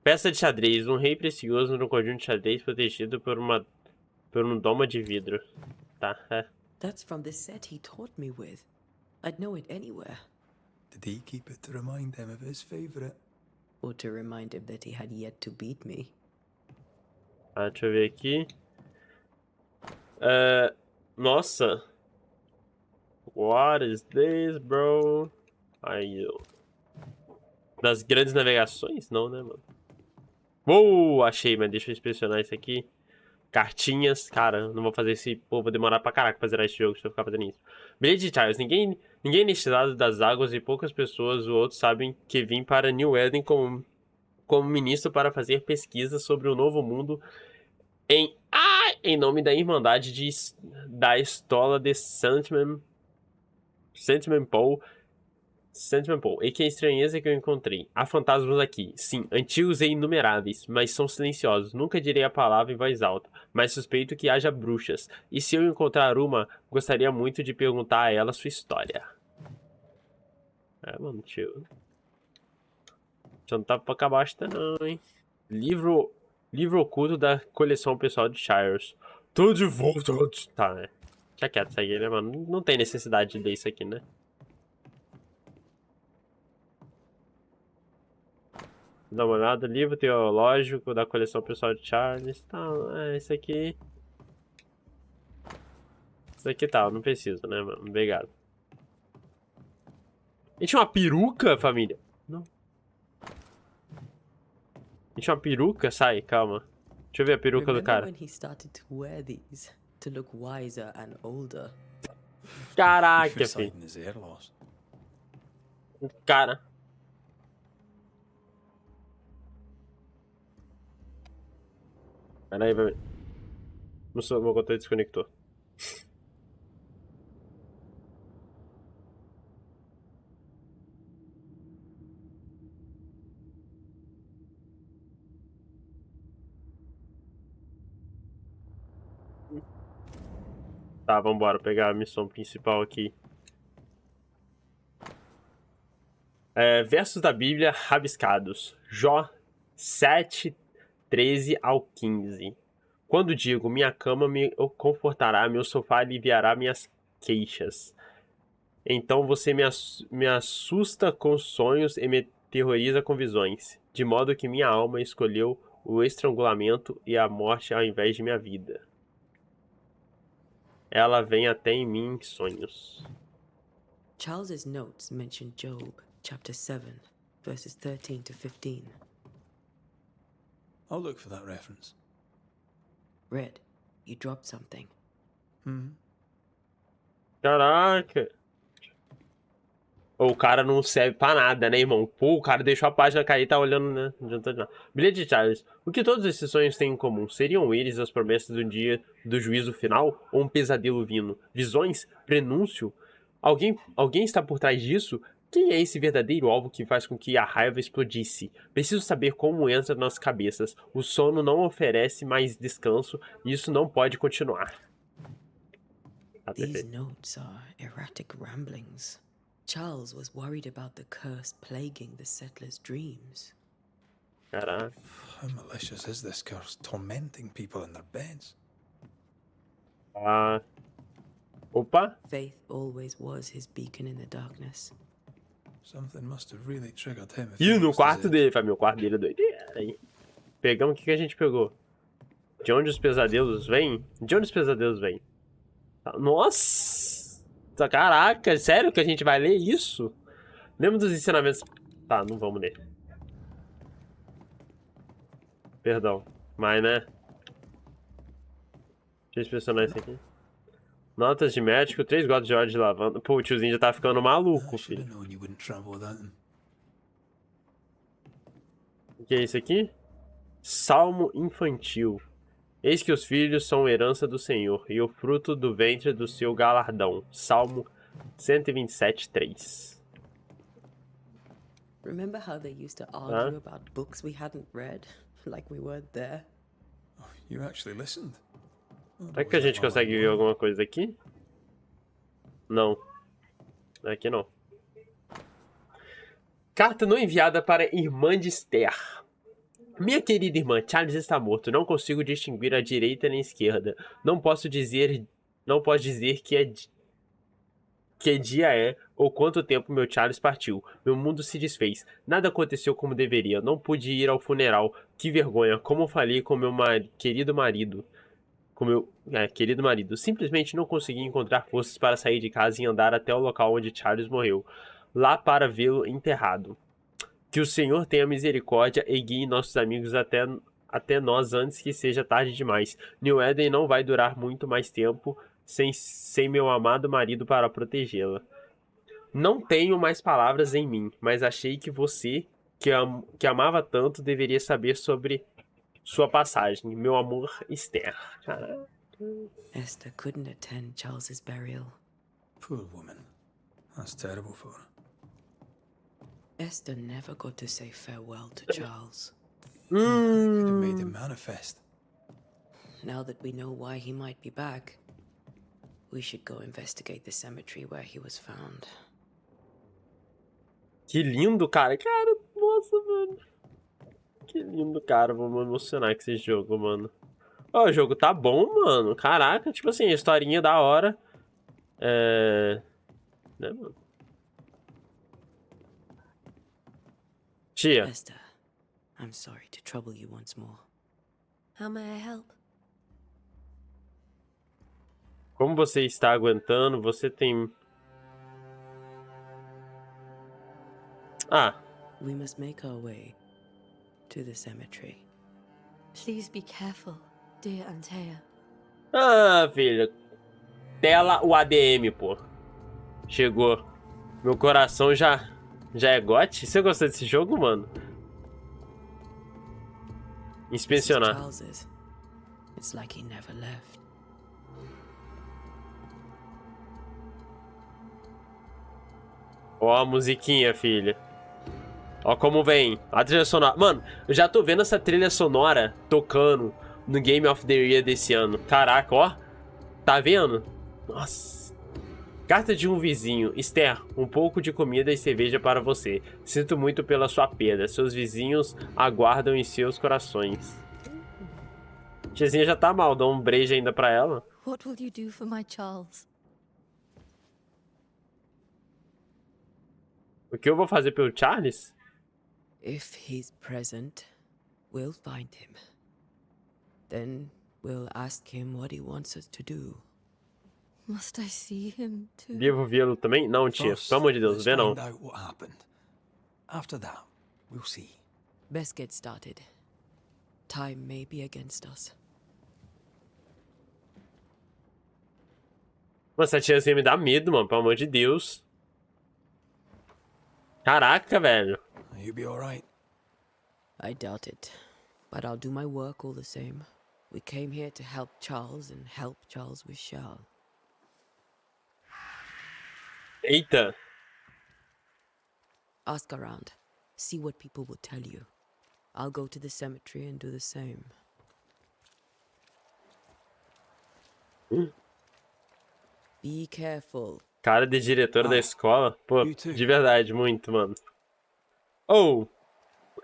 Peça de xadrez. Um rei precioso no conjunto de xadrez protegido por um doma de vidro. Tá, That's from the set he taught me with. I'd know it anywhere. Did he keep it to remind him of his favourite? Or to remind him that he had yet to beat me. Tá, deixa eu ver aqui. Nossa. What is this, bro? Aí, das grandes navegações? Não, né, mano? Uou, achei, mas deixa eu inspecionar isso aqui. Cartinhas, cara, não vou fazer esse... Pô, vou demorar pra caraca pra zerar esse jogo se eu ficar fazendo isso. Bilhete de Charles, ninguém neste lado das águas e poucas pessoas ou outros sabem que vim para New Eden como ministro para fazer pesquisas sobre o novo mundo em nome da Irmandade da Estola de Sandman Paul. E que estranheza que eu encontrei. Há fantasmas aqui. Sim, antigos e inumeráveis, mas são silenciosos. Nunca direi a palavra em voz alta, mas suspeito que haja bruxas. E se eu encontrar uma, gostaria muito de perguntar a ela sua história. Mano, tio. Já não tá pra acabar esta não, hein. Livro oculto da coleção pessoal de Shires. Tô de volta. Tá, né. Deixa quieto isso aqui, né, mano. Não tem necessidade de ler isso aqui, né. Dá uma olhada, livro teológico da coleção pessoal de Charles. Tá, isso aqui. Isso aqui tá, não preciso, né, mano? Obrigado. A gente tinha uma peruca, família? Não. A gente tinha uma peruca? Sai, calma. Deixa eu ver a peruca do cara. When he started to wear these to look wiser and older. Caraca, filho. His hair loss. Cara. Peraí, meu controle desconectou. Tá, vambora pegar a missão principal aqui. Versos da Bíblia rabiscados. Jó 7, 13 ao 15. Quando digo, minha cama me confortará, meu sofá aliviará minhas queixas. Então você me assusta com sonhos e me terroriza com visões. de modo que minha alma escolheu o estrangulamento e a morte ao invés de minha vida. Ela vem até em mim em sonhos. Charles's notes mention Job, chapter 7, verses 13 to 15. I'll look for that reference. Red, you dropped something. Caraca! O cara não serve pra nada, né, irmão? Pô, o cara deixou a página cair e tá olhando, né? Não adianta de nada. Bilhete de Charles. O que todos esses sonhos têm em comum? Seriam eles as promessas do dia do juízo final? Ou um pesadelo vindo? Visões? Prenúncio? Alguém está por trás disso? Quem é esse verdadeiro alvo que faz com que a raiva explodisse? Preciso saber como entra nas cabeças. O sono não oferece mais descanso e isso não pode continuar. Tá These perfeito. notes are erratic ramblings. Charles was worried about the curse plaguing the settlers' dreams. Caraca. How malicious is this curse, tormenting people in their beds? Ah. Opa! Faith always was his beacon in the darkness. Something must have really triggered him. If Ih, he no was quarto deserted. dele, família. O quarto dele é doideira, hein? Pegamos, o que a gente pegou? De onde os pesadelos vêm? De onde os pesadelos vêm? Nossa! Caraca, sério que a gente vai ler isso? Lembra dos ensinamentos... Tá, não vamos ler. Perdão. Mas, né? Deixa eu inspecionar isso aqui. Notas de médico, 3 gotas de óleo de lavanda. Pô, o tiozinho já tá ficando maluco, I should filho. have known you wouldn't travel without them. O que é isso aqui? Salmo infantil. Eis que os filhos são herança do Senhor, e o fruto do ventre do seu galardão. Salmo 127:3. Remember how they used to argue about books we hadn't read? Like we weren't there? Oh, you actually listened? Será que a gente consegue ver alguma coisa aqui? Não. Aqui não. Carta não enviada para irmã de Esther. Minha querida irmã, Charles está morto. Não consigo distinguir a direita nem a esquerda. Não posso dizer que dia é ou quanto tempo meu Charles partiu. Meu mundo se desfez. Nada aconteceu como deveria. Não pude ir ao funeral. Que vergonha. Como falei com meu querido marido. Com meu querido marido. Simplesmente não consegui encontrar forças para sair de casa e andar até o local onde Charles morreu. Lá para vê-lo enterrado. Que o Senhor tenha misericórdia e guie nossos amigos até nós antes que seja tarde demais. New Eden não vai durar muito mais tempo sem meu amado marido para protegê-la. Não tenho mais palavras em mim, mas achei que você, que amava tanto, deveria saber sobre sua passagem. Meu amor, Esther. Caraca. Esther couldn't attend Charles's burial. Poor woman. That's terrible for her. Esther never got to say farewell to Charles. Could have made him manifest. Now that we know why he might be back, we should go investigate the cemetery where he was found. Que lindo, cara. Cara, nossa, mano. Que lindo, cara. Vou me emocionar com esse jogo, mano. Ó, o jogo tá bom, mano. Caraca, tipo assim, a historinha da hora. Né, mano? Tia. Esther, I'm sorry to trouble you once more. How may I help? Como você está aguentando? Você tem... We must make our way to the cemetery. Please be careful, dear Antea. Filha. Tela o ADM, pô. Chegou. Meu coração já é gote. Você gostou desse jogo, mano? Inspecionar. Charles's. It's like he never left. Ó a musiquinha, filha. Ó como vem. A trilha sonora. Mano, eu já tô vendo essa trilha sonora tocando no Game of the Year desse ano. Caraca, ó. Tá vendo? Nossa. Carta de um vizinho. Esther, um pouco de comida e cerveja para você. Sinto muito pela sua perda. Seus vizinhos aguardam em seus corações. Tiazinha já tá mal. Dá um brejo ainda pra ela. What will you do for my Charles? O que eu vou fazer pelo Charles? If he's present, we'll find him. Then we'll ask him what he wants us to do. Must I see him too? Devo vê-lo também? Não, tia. Pelo amor de Deus, let's vê não. find out what happened. After that, we'll see. Best get started. Time may be against us. Nossa, essa tia me dá medo, mano. Pelo amor de Deus. Caraca, velho. You be alright? I doubt it. But I'll do my work all the same. We came here to help Charles, and help Charles we shall. Eita. Ask around. See what people will tell you. I'll go to the cemetery and do the same. Be careful. Cara de diretora da escola. Pô, you too. de verdade, muito, mano. Ou,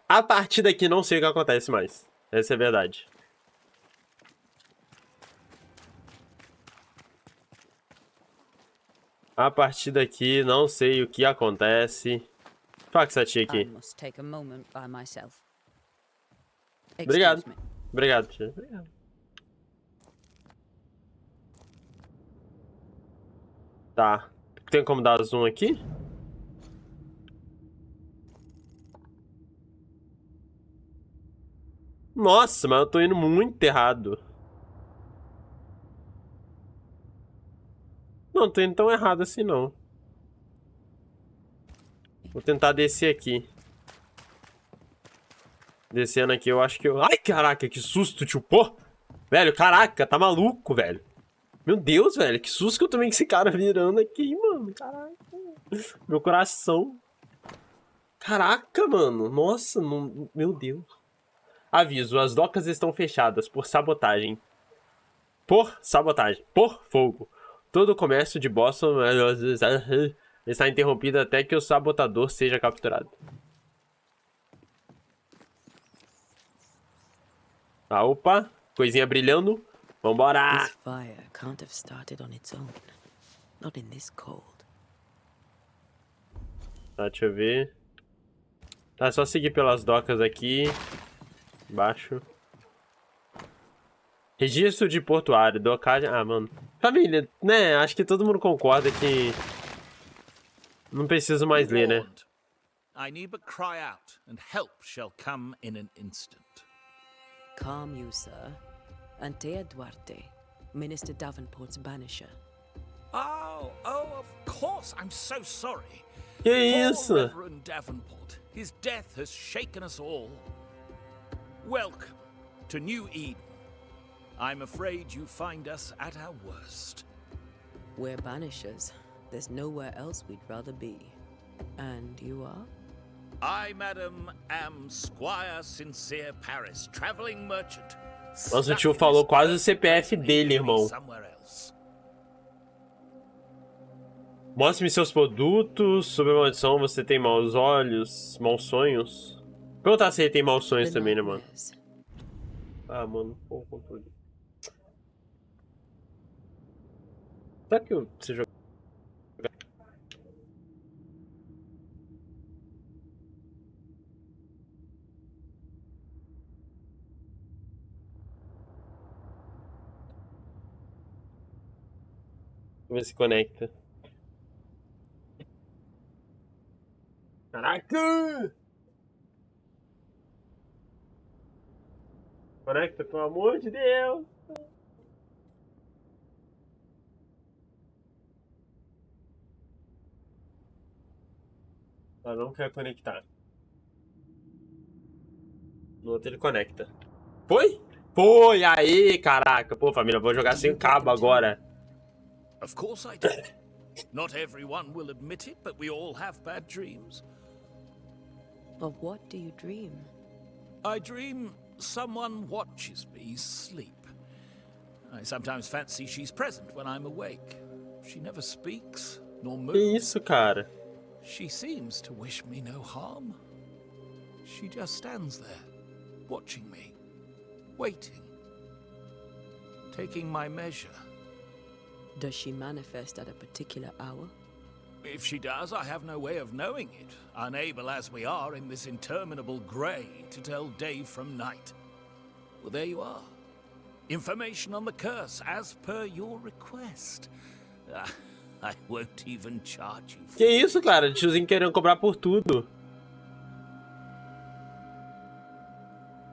a partir daqui não sei o que acontece mais. Essa é a verdade. A partir daqui não sei o que acontece. Fala com essa tia I aqui. must take a moment by myself. Obrigado. Excuse me. Obrigado, tia. Obrigado. Tá. Tem como dar zoom aqui? Nossa, mas eu tô indo muito errado. Não, tô indo tão errado assim, não. Vou tentar descer aqui. Descendo aqui, eu acho que eu... Ai, caraca, que susto, tio. Pô! Velho, caraca, tá maluco, velho. Meu Deus, velho, que susto que eu tomei com esse cara virando aqui, mano. Caraca. Meu coração. Caraca, mano. Nossa, não... meu Deus. Aviso, as docas estão fechadas por sabotagem. Por sabotagem. Por fogo. Todo o comércio de Boston está interrompido até que o sabotador seja capturado. Ah, opa. Coisinha brilhando. Vambora. This fire can't have started on its own. Not in this cold. Tá, deixa eu ver. Tá, é só seguir pelas docas aqui. Embaixo. Registro de portuário. Docagem... Ah, mano. Família, né? Acho que todo mundo concorda que... Não preciso mais ler, né? I need but cry out, and help shall come in an instant. Calm you, sir. Antea Duarte, Minister Davenport's banisher. Oh, of course. I'm so sorry. Que Poor isso? Reverend Davenport. His death has shaken us all. Welcome to New Eden. I'm afraid you find us at our worst. We're banishers. There's nowhere else we'd rather be. And you are? I, madam, am Squire Sincere Paris, traveling merchant. Nossa, o tio falou quase o CPF dele, irmão. Mostre-me seus produtos. Sob a maldição, você tem maus olhos, maus sonhos. Perguntar se ele tem maus sonhos também, né, mano? Ah, mano, pô, controle. Será que eu preciso jogar? Vamos ver se conecta. Caraca! Conecta, pelo amor de Deus! Ah, não quer conectar. No outro ele conecta. Foi? Foi! Aí, caraca! Pô, família, vou jogar sem cabo agora. Of course I do. Not everyone will admit it, but we all have bad dreams. Of what do you dream? I dream someone watches me sleep. I sometimes fancy she's present when I'm awake. She never speaks, nor Que moves. isso, cara? She seems to wish me no harm. She just stands there, watching me, waiting, taking my measure. Does she manifest at a particular hour? If she does, I have no way of knowing it, unable as we are in this interminable grey to tell day from night. Well, there you are. Information on the curse, as per your request. I won't even charge you. Que isso, cara? Tiozinho querendo cobrar por tudo.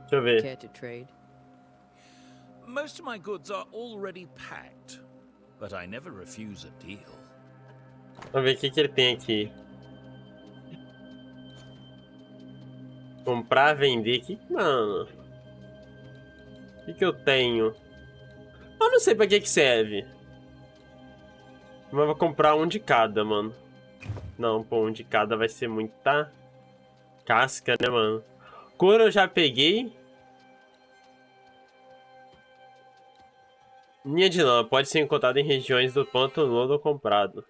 Deixa eu ver. Care to trade? Most of my goods are already packed, but I never refuse a deal. Vamos ver o que ele tem aqui. Comprar, vender. Mano. O que eu tenho? Eu não sei pra que serve. Mas vou comprar um de cada, mano. Não, pô, um de cada vai ser muita casca, né, mano? Couro eu já peguei. Linha de lã pode ser encontrada em regiões do pântano ou comprado.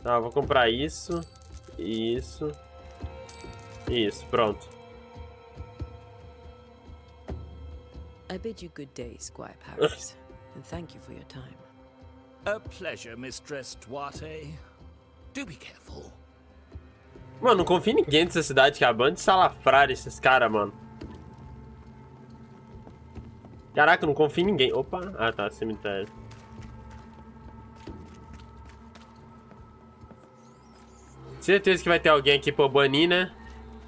Tá, vou comprar isso. Isso. Isso, pronto. I bid you good day, Squire Paris, and thank you for your time. A pleasure, Mistress Duarte. Do be careful. Mano, não confio em ninguém dessa cidade, que é a banda de salafrar esses caras, mano. Caraca, eu não confio em ninguém. Opa, ah tá, cemitério. Certeza que vai ter alguém aqui pra banir, né?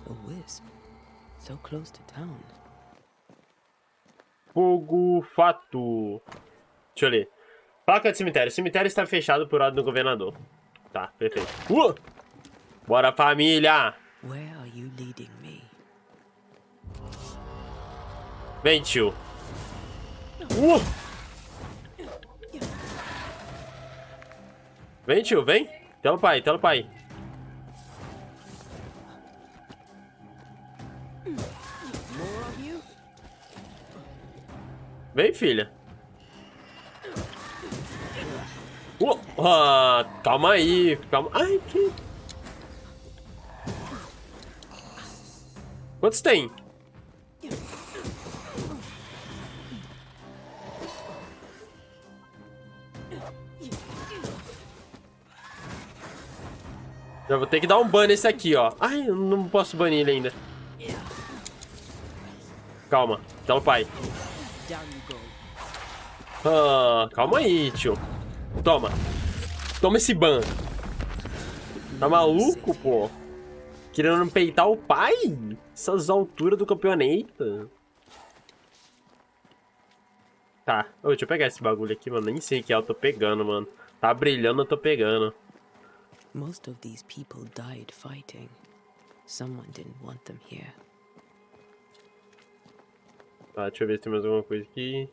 A wisp, so close to town. Fogo fato. Deixa eu ler. Placa de cemitério. O cemitério está fechado por ordem do governador. Tá, perfeito. Bora, família! Where are you leading me? Vem, tio. Vem, tio, vem. Tela o pai, tela o pai. Vem, filha. Calma aí, calma. Ai, que... Quantos tem? Já vou ter que dar um ban nesse aqui, ó. Ai, eu não posso banir ele ainda. Calma, tela o pai. Calma aí, tio. Toma. Toma esse ban. Tá maluco, pô? Querendo peitar o pai? Essas alturas do campeonato. Tá. Deixa eu pegar esse bagulho aqui, mano. Nem sei que é, eu tô pegando, mano. Tá brilhando, eu tô pegando. Most of these people died fighting. Someone didn't want them here. Tá, deixa eu ver se tem mais alguma coisa aqui.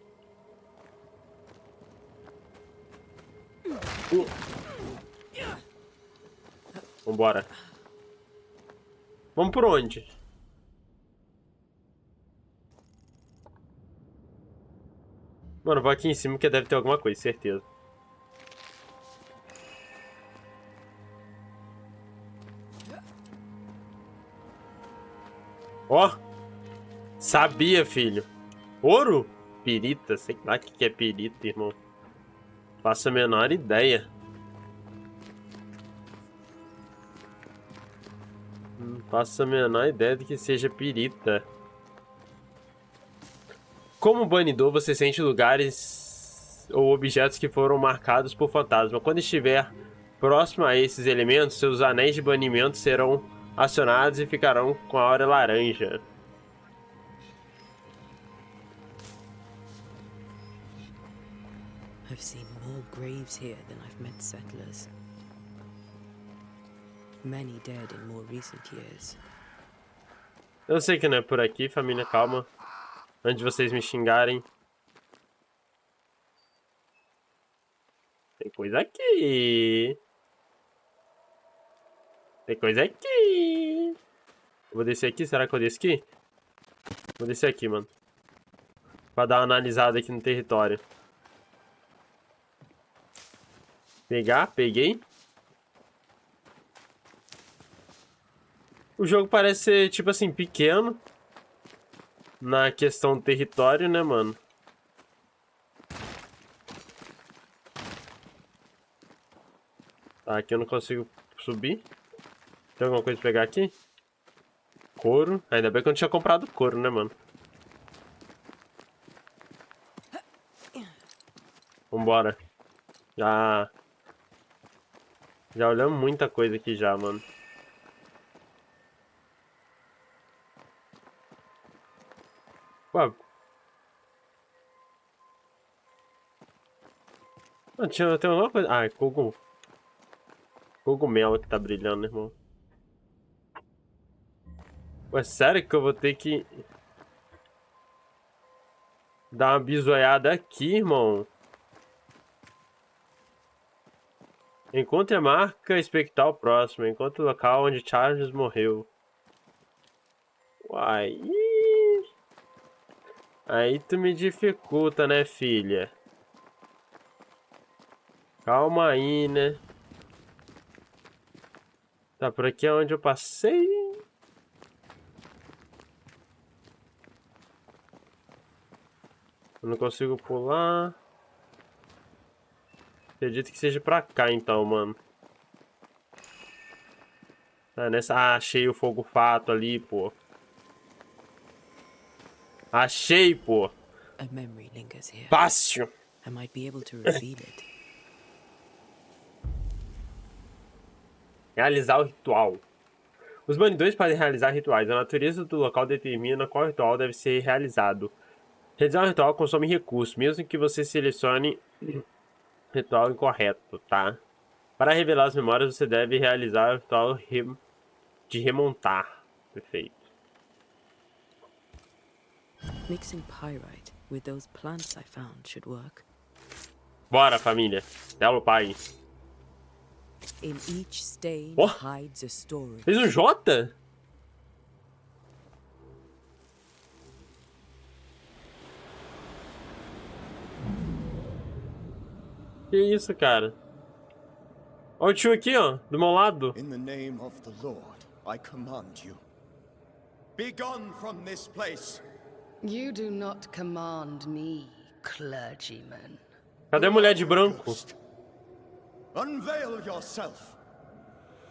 Vambora. Vamos por onde? Mano, vou aqui em cima que deve ter alguma coisa, certeza. Ó. Sabia, filho. Ouro? Pirita. Sei lá o que é pirita, irmão. Faço a menor ideia. Não faço a menor ideia de que seja pirita. Como banidor, você sente lugares ou objetos que foram marcados por fantasma. Quando estiver próximo a esses elementos, seus anéis de banimento serão acionados e ficarão com a aura laranja. I've seen more graves here than I've met settlers. Many dead in more recent years. Eu sei que não é por aqui, família, calma. Antes de vocês me xingarem. Tem coisa aqui. Tem coisa aqui. Eu vou descer aqui, será que eu desço aqui? Vou descer aqui, mano. Pra dar uma analisada aqui no território. Pegar, peguei. O jogo parece ser, tipo assim, pequeno. Na questão do território, né, mano? Tá, aqui eu não consigo subir. Tem alguma coisa pra pegar aqui? Couro. Ainda bem que eu não tinha comprado couro, né, mano? Vambora. Já olhamos muita coisa aqui já, mano. Ué. Tem alguma coisa... Ah, é cogumelo que tá brilhando, irmão. Ué, sério que eu vou ter que... dar uma bisoiada aqui, irmão? Encontre a marca espectral próxima. Encontre o local onde Charles morreu. Uai. Aí tu me dificulta, né, filha? Calma aí, né? Tá, por aqui é onde eu passei. Eu não consigo pular. Acredito que seja pra cá, então, mano. Tá, nessa... Ah, achei o fogo fato ali, pô. Achei, pô. A memory lingers here. Fácil. I might be able to reveal it. Realizar o ritual. Os banidores podem realizar rituais. A natureza do local determina qual ritual deve ser realizado. Realizar um ritual consome recursos, mesmo que você selecione ritual incorreto, tá? Para revelar as memórias, você deve realizar o ritual de remontar. Perfeito. Mixing pyrite with those plants I found should work. Bora, família. Belo pai. In each stain Oh, hides a story. fez um J? Que isso, cara? Olha o tio aqui, ó, do meu lado. In the name of the Lord, I command you. Be gone from this place. You do not command me, clergyman. Cadê a mulher de branco? Unveil yourself.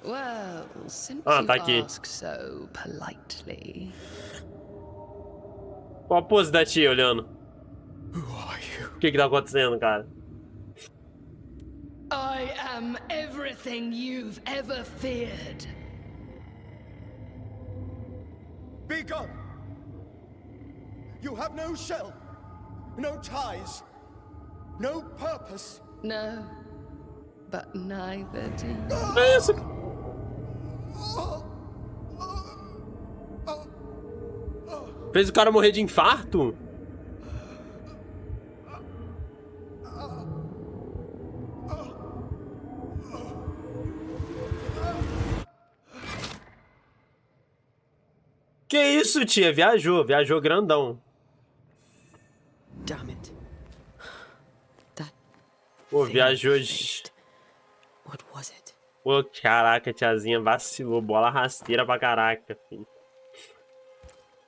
Well, since Ah, you tá aqui. ask so politely. Qual a pose da tia olhando? Who are you? O que tá acontecendo, cara? I am everything you've ever feared. Be gone. You have no shell, no ties, no purpose. No, but neither do you. Que é isso? Fez o cara morrer de infarto? Que isso, tia? Viajou grandão. Damn it. That Pô, thing viajou I de... faced. What was it? Pô, caraca, tiazinha vacilou. Bola rasteira pra caraca, filho.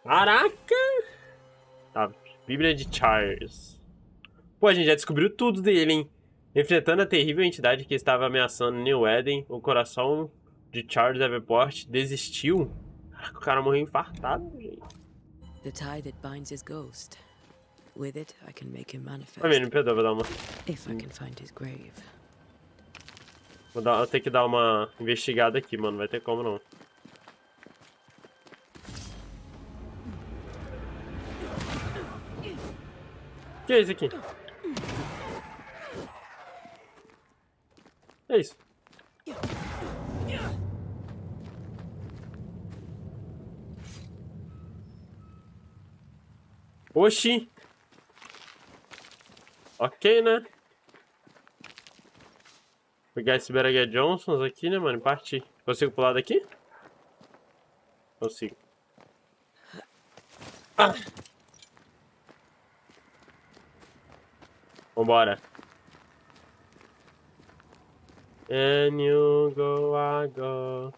Caraca! Tá, Bíblia de Charles. Pô, a gente já descobriu tudo dele, hein? Enfrentando a terrível entidade que estava ameaçando New Eden, o coração de Charles Davenport desistiu. Caraca, o cara morreu infartado, gente. The tie that binds his ghost. With it, I can make him manifest. Me perdoa, vou dar uma... If I can find his grave. Eu tenho que dar uma investigada aqui, mano. Não vai ter como, não. Que é isso aqui? É isso. Oxi. Ok, né? Pegar esse Berger Johnsons aqui, né, mano? E partir. Consigo pular daqui? Consigo. Ah! Vambora. And you go, I go.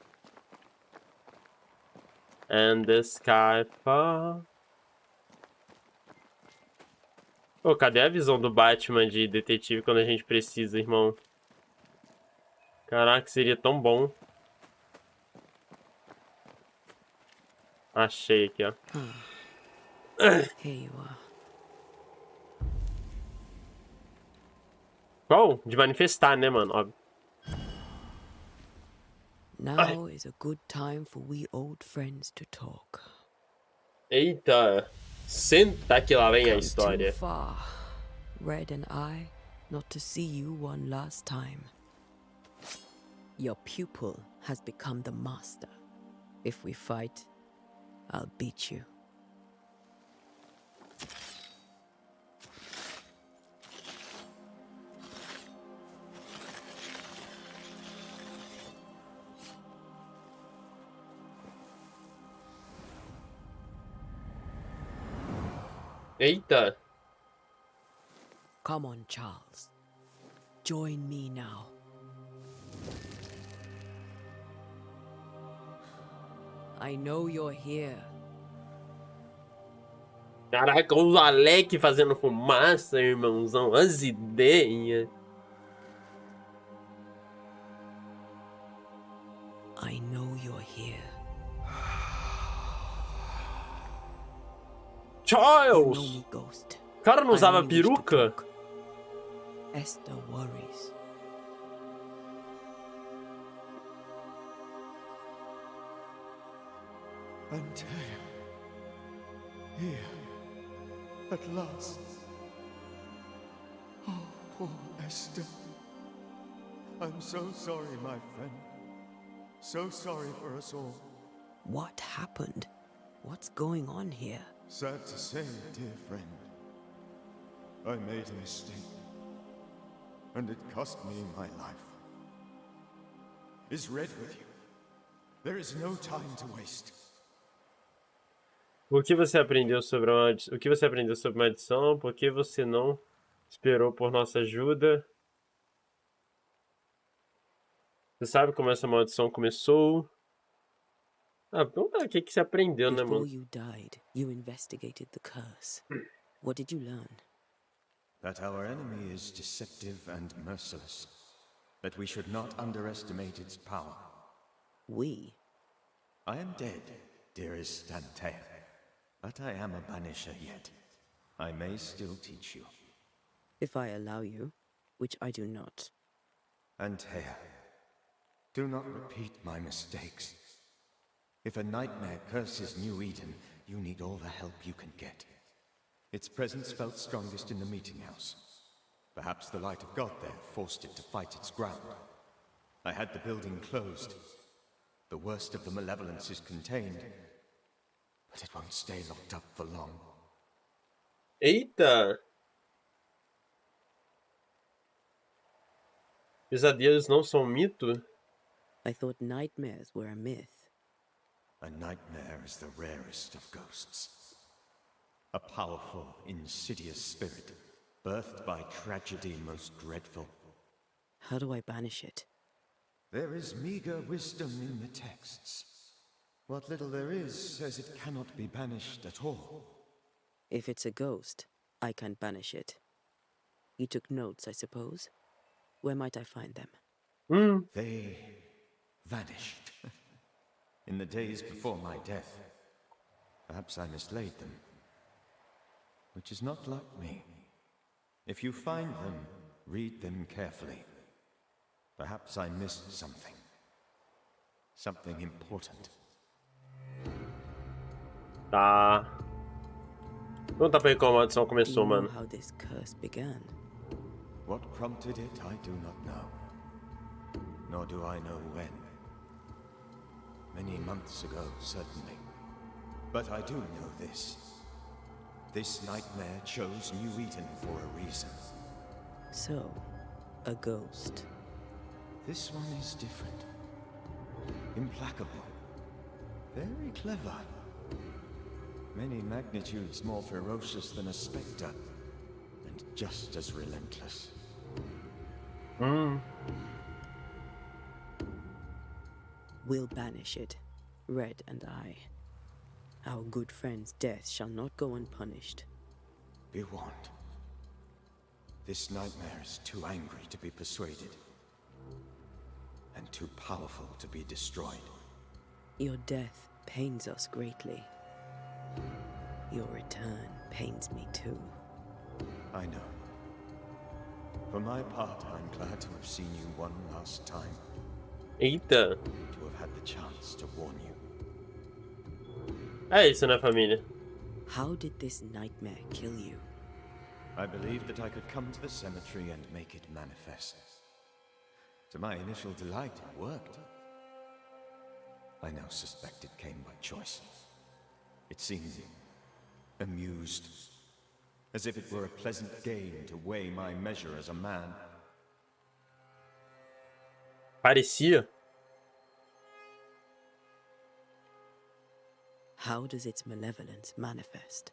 And the sky falls. Pô, cadê a visão do Batman de detetive quando a gente precisa, irmão? Caraca, seria tão bom. Achei aqui, ó. Here you are. Qual? De manifestar, né, mano? Óbvio. Now is a good time for we old friends to talk. Eita. Senta que lá vem a Come too história. far, Red and I, not to see you one last time. Your pupil has become the master. If we fight, I'll beat you. Eita. Come on, Charles. Join me now. I know you're here. Caraca, os Alec fazendo fumaça, irmãozão. As ideias. I know you're here. You know Charles! me, Ghost. O cara não I usava only wish to peruca? talk. Esther worries. Antea. Here. At last. Oh, poor Esther. I'm so sorry, my friend. So sorry for us all. What happened? What's going on here? Sad to say, dear friend. I made a mistake. And it cost me my life. Is Red with you? There is no time to waste. O que você aprendeu sobre o que você aprendeu sobre maldição? Por que você não esperou por nossa ajuda? Você sabe como essa maldição começou? Ah, vamos ver o que você aprendeu, né, Before mano? you died, you investigated the curse. What did you learn? That our enemy is deceptive and merciless. That we should not underestimate its power. We? I am dead, dearest Antea. But I am a banisher yet. I may still teach you. If I allow you, which I do not. Antea, do not repeat my mistakes. If a nightmare curses New Eden, you need all the help you can get. Its presence felt strongest in the meeting house. Perhaps the light of God there forced it to fight its ground. I had the building closed. The worst of the malevolence is contained, but it won't stay locked up for long. Eita! Pesadelos não são mito? I thought nightmares were a myth. A nightmare is the rarest of ghosts. A powerful, insidious spirit, birthed by tragedy most dreadful. How do I banish it? There is meager wisdom in the texts. What little there is says it cannot be banished at all. If it's a ghost, I can't banish it. You took notes, I suppose? Where might I find them? They vanished. In the days before my death. Perhaps I mislaid them. Which is not like me. If you find them, read them carefully. Perhaps I missed something. Something important. Tá. Conta pra ele como a maldição Do começou, you know mano. how this curse began? What prompted it, I do not know. Nor do I know when. Many months ago, certainly. But I do know this. This nightmare chose New Eden for a reason. So, a ghost. This one is different. Implacable. Very clever. Many magnitudes more ferocious than a spectre. And just as relentless. We'll banish it, Red and I. Our good friend's death shall not go unpunished. Be warned. This nightmare is too angry to be persuaded. and too powerful to be destroyed. Your death pains us greatly. Your return pains me too. I know. For my part, I'm glad to have seen you one last time. Eita. To have had the chance to warn you. É isso, né, família? How did this nightmare kill you? I believed that I could come to the cemetery and make it manifest. To my initial delight, it worked. I now suspect it came by choice. It seemed amused, as if it were a pleasant game to weigh my measure as a man. Parecia. How does its malevolence manifest?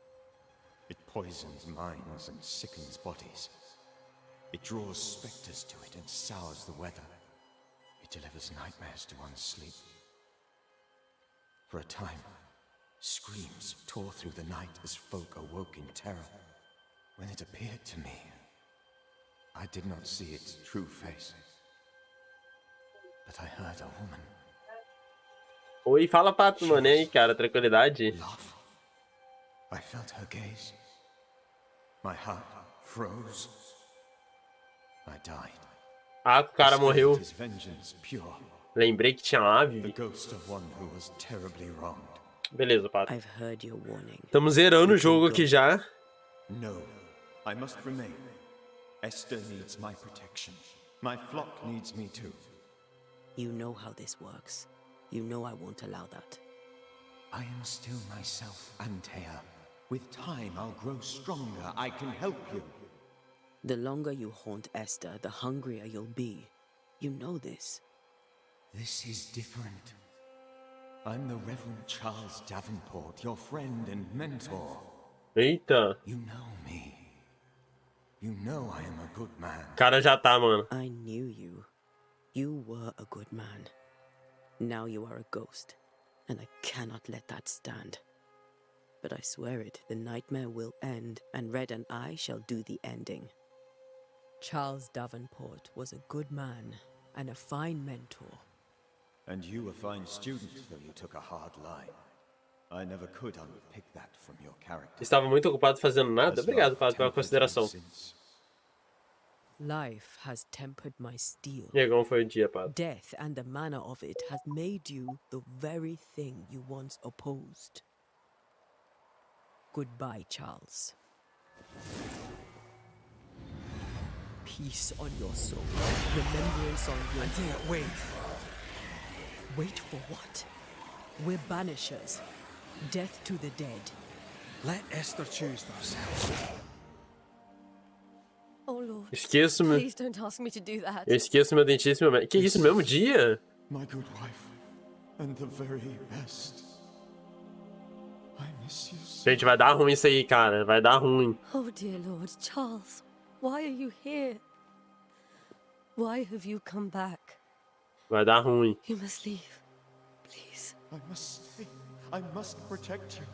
It poisons minds and sickens bodies. It draws specters to it and sours the weather. It delivers nightmares to one's sleep. For a time, screams tore through the night as folk awoke in terror. When it appeared to me, I did not see its true face. But I heard a woman. Oi, fala Pato, mano. E aí, cara, tranquilidade? Laugh. I felt her gaze. My heart froze. I died. Ah, o cara morreu. His vengeance pure. Lembrei que tinha ave. The ghost of one who was terribly wronged. Beleza, Pato. I've heard your warning. Estamos zerando o jogo aqui já. No, I must remain. Esther needs my protection. My flock needs me too. You know how this works. You know I won't allow that. I am still myself, Antea. With time, I'll grow stronger. I can help you. The longer you haunt Esther, the hungrier you'll be. You know this. This is different. I'm the Reverend Charles Davenport, your friend and mentor. Eita. You know me. You know I am a good man. Cara já tá, mano. I knew you. You were a good man. Now you are a ghost, and I cannot let that stand. But I swear it, the nightmare will end, and Red and I shall do the ending. Charles Davenport was a good man and a fine mentor. And you a fine student, though you took a hard line. I never could unpick that from your character. Estava muito ocupado fazendo nada. Obrigado, Pato, pela consideração. Life has tempered my steel. E aí, como foi o dia, Pato? Death and the manner of it has made you the very thing you once opposed. Goodbye, Charles. Peace on your soul. Remembrance on your... Antea, wait. Wait for what? We're banishers. Death to the dead. Let Esther choose herself. Oh, Lord. Esqueço-me. Please don't ask me to do that. Eu esqueço meu dentista e meu médico. Que isso, no mesmo dia? My good wife, and the very best. I miss you so. Gente, vai dar ruim isso aí, cara. Vai dar ruim. Oh, dear Lord, Charles, why are you here? Why have you come back? Vai dar ruim. You must leave, please. I must stay. I must protect you.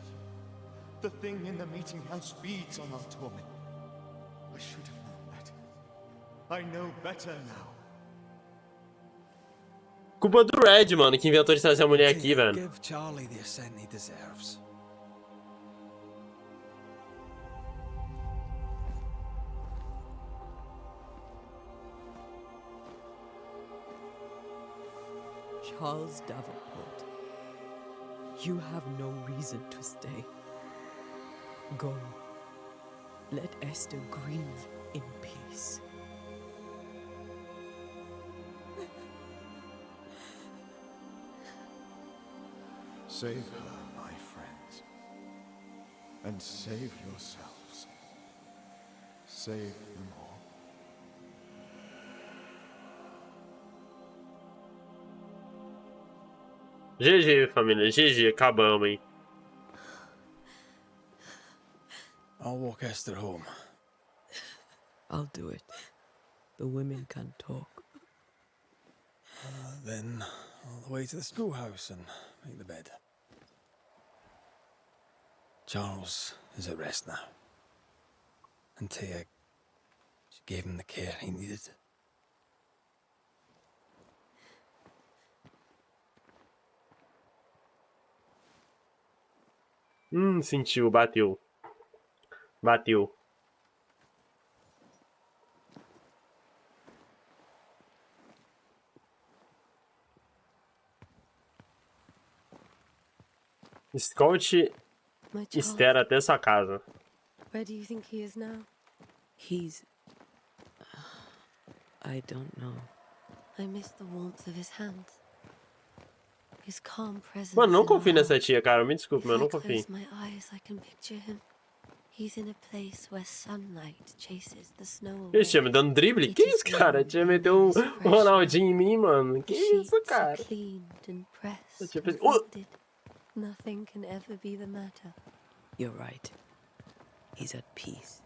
The thing in the meeting house feeds on our torment. I should have known better. I know better now. Culpa do Red, mano, que inventou de trazer a mulher aqui, velho. Give Charlie the ascent he deserves. Charles Davenport, you have no reason to stay. Go. Let Esther grieve in peace. Save her, my friends. And save yourselves. Save them all. GG, família. GG, acabamos, hein. I'll walk Esther home. I'll do it. The women can talk. Then all the way to the schoolhouse and make the bed. Charles is at rest now. And Tia, she gave him the care he needed. Sentiu, bateu. Bateu. Escolte My Esther child, até sua casa. where do you think he is now? He's. I don't know. I miss the warmth of his hands. His calm presence. Mano, não in our confio nessa home. tia, cara. Me desculpe, If mas eu I não confio. close my eyes, I can picture him. He's in a place where sunlight chases the snow away. Esse tia me dando drible? It Que is isso, cara? A warm tia and meteu there um is fresh Ronaldinho em light. mim, mano. Que The isso, sheets are cara? cleaned and pressed tia and fez... folded. Nothing can ever be the matter. You're right. He's at peace.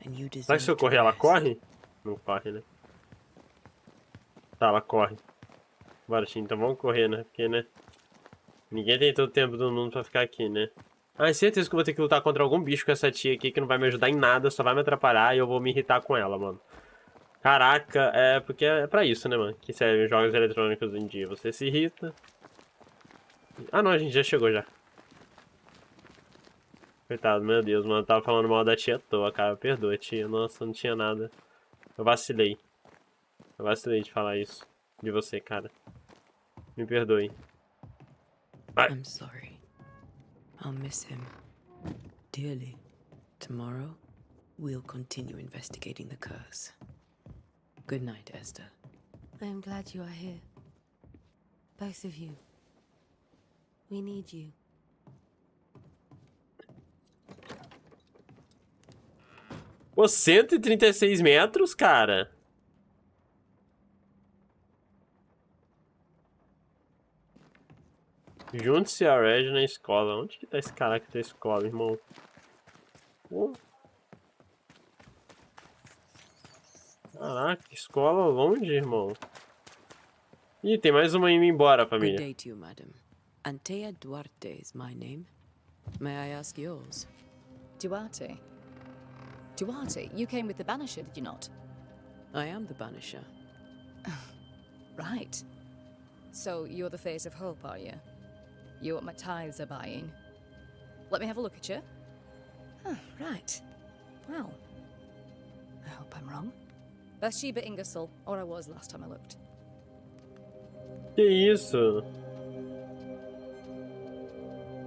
And you Será que se eu deserve to correr, ela rest. corre? Não corre, né? Tá, ela corre. Bora, Tim, então vamos correr, né? Porque, né? Ninguém tem todo o tempo do mundo pra ficar aqui, né? Ah, é certeza que eu vou ter que lutar contra algum bicho com essa tia aqui que não vai me ajudar em nada, só vai me atrapalhar e eu vou me irritar com ela, mano. Caraca, é porque é pra isso, né, mano? Que servem jogos eletrônicos hoje em dia. Você se irrita. Ah, não, a gente já chegou já. Coitado, meu Deus, mano. Eu tava falando mal da tia à toa, cara. Perdoa, tia. Nossa, não tinha nada. Eu vacilei. Eu vacilei de falar isso. De você, cara. Me perdoe. Vai. I'm sorry. I'll miss him dearly. Tomorrow, we'll continue investigating the curse. Good night, Esther. I am glad you are here. Both of you. We need you. Pô, 136 metros, cara. Junte-se a Red na escola. Onde que tá esse caraca da escola, irmão? Pô. Caraca, escola longe, irmão. Ih, tem mais uma indo embora, Good família. day to you, madam. Antea Duarte is my name. May I ask yours? Duarte? Duarte, you came with the Banisher, did you not? I am the Banisher. Right. So you're the face of hope, are you? You're what my tithes are buying. Let me have a look at you. Oh, right. Well, I hope I'm wrong. Bathsheba Ingersoll, or I was last time I looked. Que isso?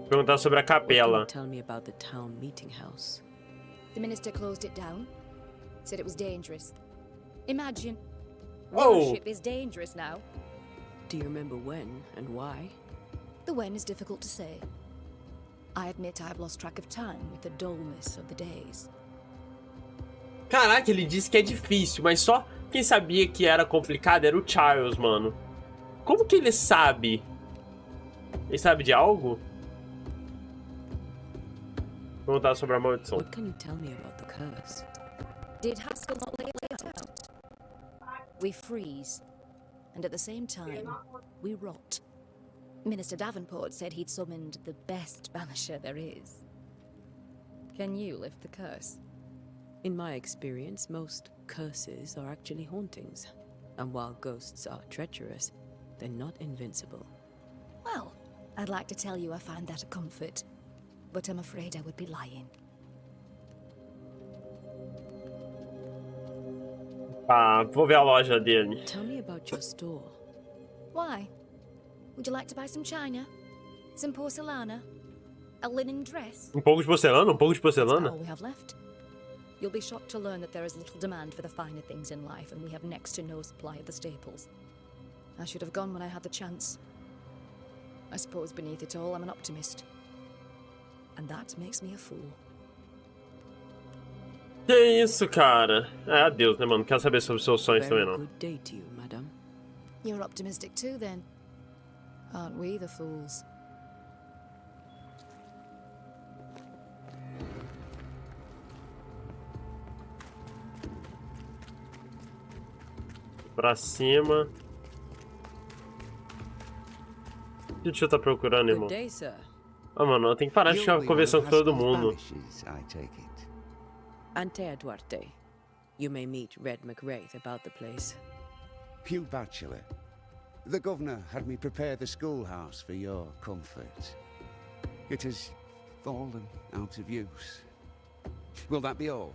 Perguntar sobre a What can capela. you tell me about the town meeting house? The minister closed it down. Said it was dangerous. Imagine. Oh. Worship is dangerous now. Do you remember when and why? The when is difficult to say. I admit I've lost track of time with the dullness of the days. Caraca, ele disse que é difícil, mas só quem sabia que era complicado era o Charles, mano. Como que ele sabe? Ele sabe de algo? Vou contar sobre a maldição. What can you tell me about the curse? Did Haskell not lay it out? We freeze, and at the same time, we rot. Minister Davenport said he'd summoned the best banisher there is. Can you lift the curse? In my experience, most curses are actually hauntings. And while ghosts are treacherous, they're not invincible. Well, I'd like to tell you I find that a comfort, but I'm afraid I would be lying. Ah, vou ver a loja dele. Tell me about your store. Why? Would you like to buy some china? Some porcelana? A linen dress? Pouco de porcelana? Pouco de That's porcelana? all we have left. You'll be shocked to learn that there is little demand for the finer things in life, and we have next to no supply of the staples. I should have gone when I had the chance. I suppose beneath it all, I'm an optimist. And that makes me a fool. Que isso, cara? É, adeus, né, mano? Não quero saber sobre seus sonhos também, Very não. good day to you, madam. You're optimistic too, then. Aren't we the fools? Pra cima. O que o tio tá procurando, irmão? Good day, sir. Ah, mano, eu tenho que parar de ficar conversando com todo mundo. Antea Duarte. You may meet Red McWraith about the place. Pew Bachelor. The governor had me prepare the schoolhouse for your comfort. It has fallen out of use. Will that be all?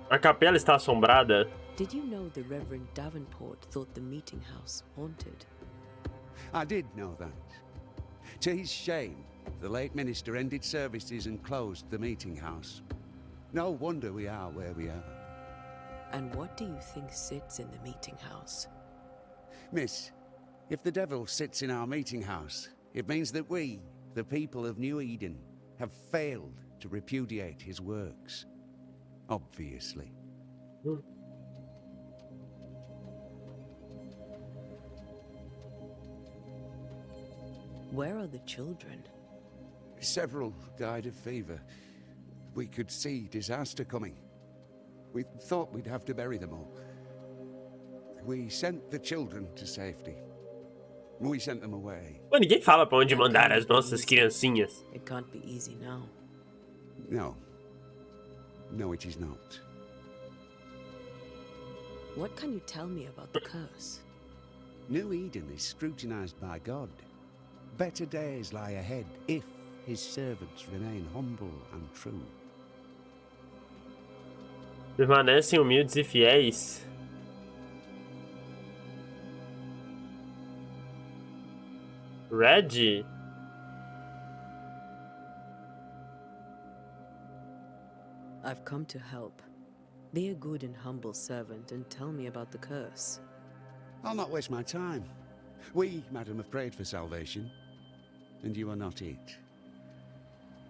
A capela está assombrada. Did you know the Reverend Davenport thought the meeting house haunted? I did know that. To his shame, the late minister ended services and closed the meeting house. No wonder we are where we are. And what do you think sits in the meeting house? Miss, if the devil sits in our meeting house, it means that we, the people of New Eden, have failed to repudiate his works. Obviously. Where are the children? Several died of fever. We could see disaster coming. We thought we'd have to bury them all. We sent the children to safety. We sent them away. Pô, ninguém fala pra onde mandar as nossas criancinhas. It can't be easy now. No. No, it is not. What can you tell me about the curse? New Eden is scrutinized by God. Better days lie ahead if his servants remain humble and true. Permanecem humildes e fiéis. Red? I've come to help. Be a good and humble servant and tell me about the curse. I'll not waste my time. We, madam, have prayed for salvation, and you are not it.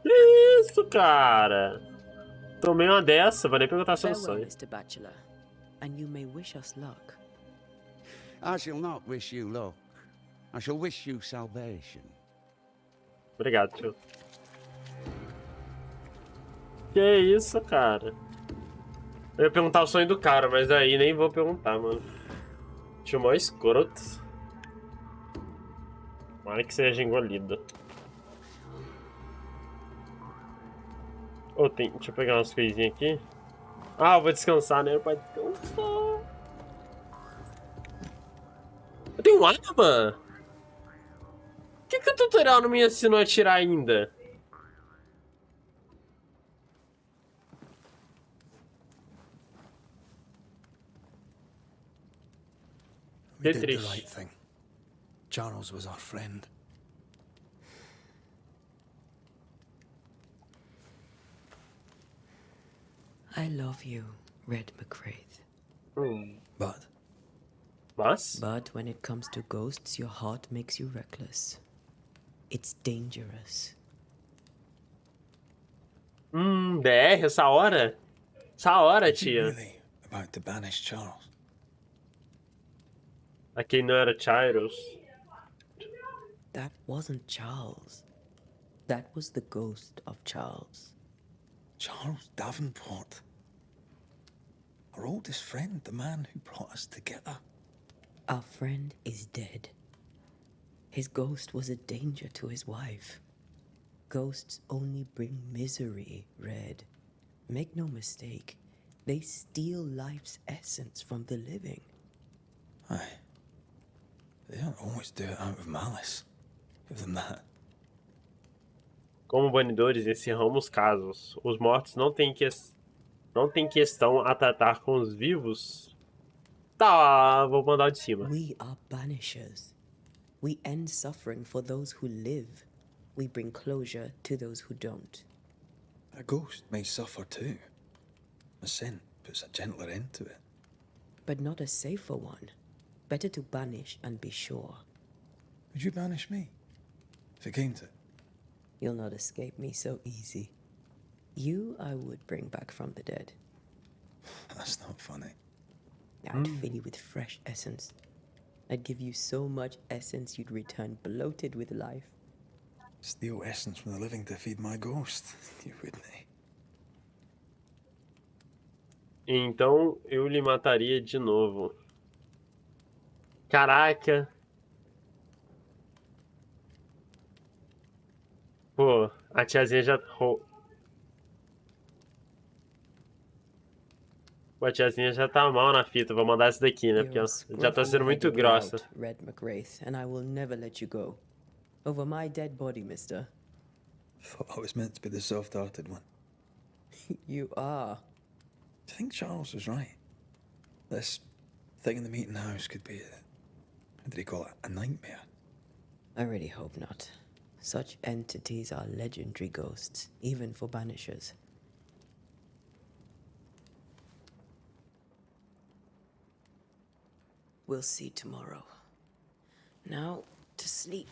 Isso, cara. Tomei uma dessa, vou nem perguntar seu Farewell, sonho. Mr. Bachelor, and you may wish us luck. I shall not wish you luck. I shall wish you salvation. Obrigado, tio. Que isso, cara? Eu ia perguntar o sonho do cara, mas aí nem vou perguntar, mano. Tio mó escroto. Tomara que seja engolido. Oh, deixa eu pegar umas coisinhas aqui. Ah, eu vou descansar, né? Pode descansar. Eu tenho arma? Por que o tutorial não me ensinou a atirar ainda? We did the right thing. Charles was our friend. I love you, Red McCraith. But when it comes to ghosts, your heart makes you reckless. It's dangerous. BR, essa hora? Essa hora, tia. Really about to banish Charles? Aquele não era Charles. That wasn't Charles. That was the ghost of Charles. Charles Davenport. Our oldest friend, the man who brought us together. Our friend is dead. His ghost was a danger to his wife. Ghosts only bring misery, Red. Make no mistake, they steal life's essence from the living. Aye. They don't always do it out of malice. Give them that. Como banidores, encerramos casos. Os mortos não têm questão a tratar com os vivos. Tá, vou mandar o de cima. We are banishers. We end suffering for those who live. We bring closure to those who don't. A ghost may suffer too. A sin puts a gentler end to it. But not a safer one. Better to banish and be sure. Would you banish me? If it came to it? You'll not escape me so easy. You I would bring back from the dead. That's not funny. I'd fill you with fresh essence. I'd give you so much essence you'd return bloated with life. Steal essence from the living to feed my ghost. You wouldn't. Então eu lhe mataria de novo. Caraca. Pô, a tiazinha já... A tiazinha já tá mal na fita. Vou mandar essa daqui, né? Porque ela já tá sendo muito grossa. Red McWraith, and I will never let you go. Over my dead body, mister. Thought I was meant to be the soft-hearted one. You are. Do you think Charles was right? This thing in the meeting house could be what did he call it? A nightmare? I really hope not. Such entities are legendary ghosts, even for Banishers. We'll see tomorrow. Now, to sleep.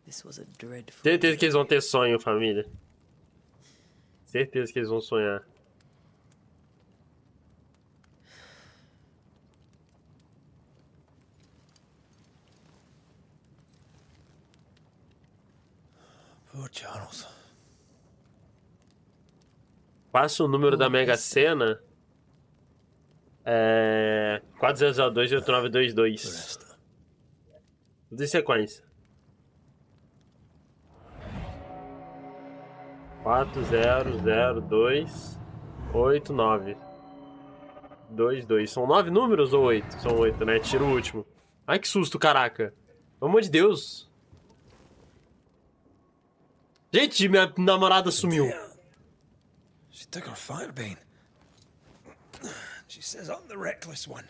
This was a dreadful... Certeza que eles vão ter sonho, família. Certeza que eles vão sonhar. Poor Charles. Passa o número da Mega Sena. 4002-8922. Tudo em sequência. 4002-8922. São 9 números ou 8? São 8, né? Tira o último. Ai, que susto, caraca. Pelo amor de Deus. Gente, minha namorada sumiu. She took her fire bane. She says I'm the reckless one.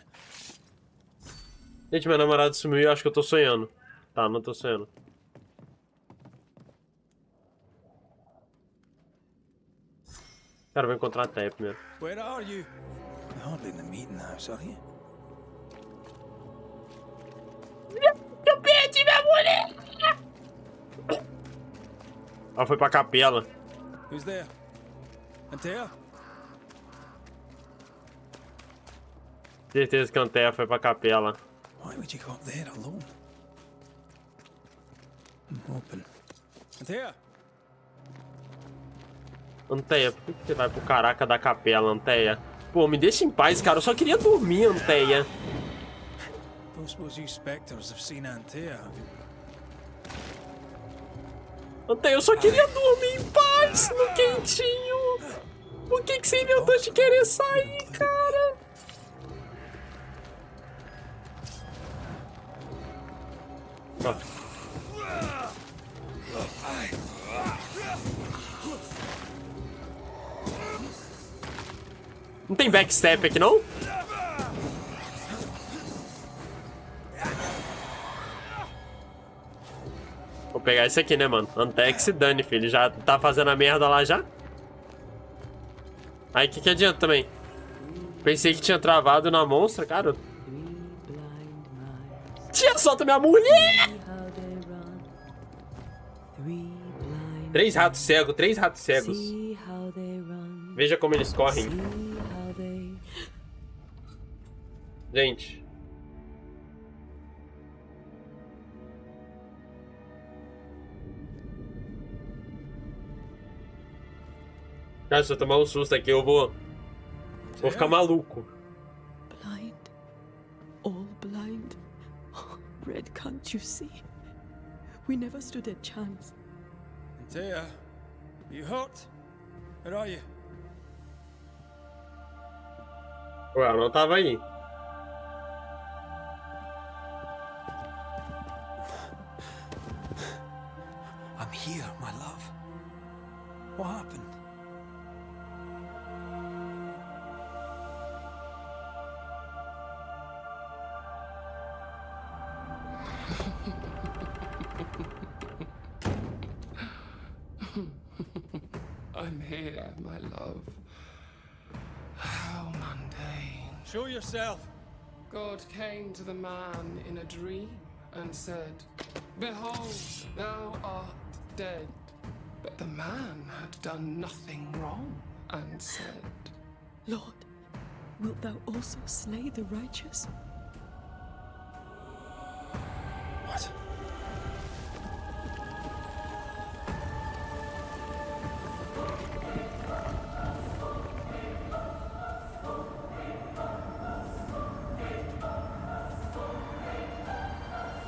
Gente, minha namorada sumiu e eu acho que eu tô sonhando. Tá, não tô sonhando. Cara, eu vou encontrar a Teia primeiro. Where are you? You're hardly in the meeting house, are you? Eu perdi minha mulher! Ela foi pra capela. Who's there? Antea? Certeza que a Antea foi pra capela. Why would you go up there alone? I'm hoping. Antea? Anteia, por que você vai pro caraca da capela, Anteia? Pô, me deixa em paz, cara. Eu só queria dormir, Anteia. Don't suppose you spectres have seen Antea, have you? Anteia, eu só queria dormir em paz, no quentinho. Por que você inventou de querer sair, cara? Ó. Não tem backstep aqui, não? Vou pegar esse aqui, né, mano? Anteia que se dane, filho. Já tá fazendo a merda lá já? Aí, o que adianta também? Pensei que tinha travado na monstra, cara. Tia, solta minha mulher! 3 ratos cegos, 3 ratos cegos. Veja como eles correm. Gente. Cara, se eu tomar um susto aqui, eu vou ficar maluco. Blind. All blind. Red, can't you see? We never stood a chance. Antea, you hurt? Where are you? Ué, ela não tava aí. I'm here, my love. What happened? I'm here, my love. How mundane. Show yourself. God came to the man in a dream and said, "Behold, thou art dead." But the man had done nothing wrong and said, Lord, wilt thou also slay the righteous? What?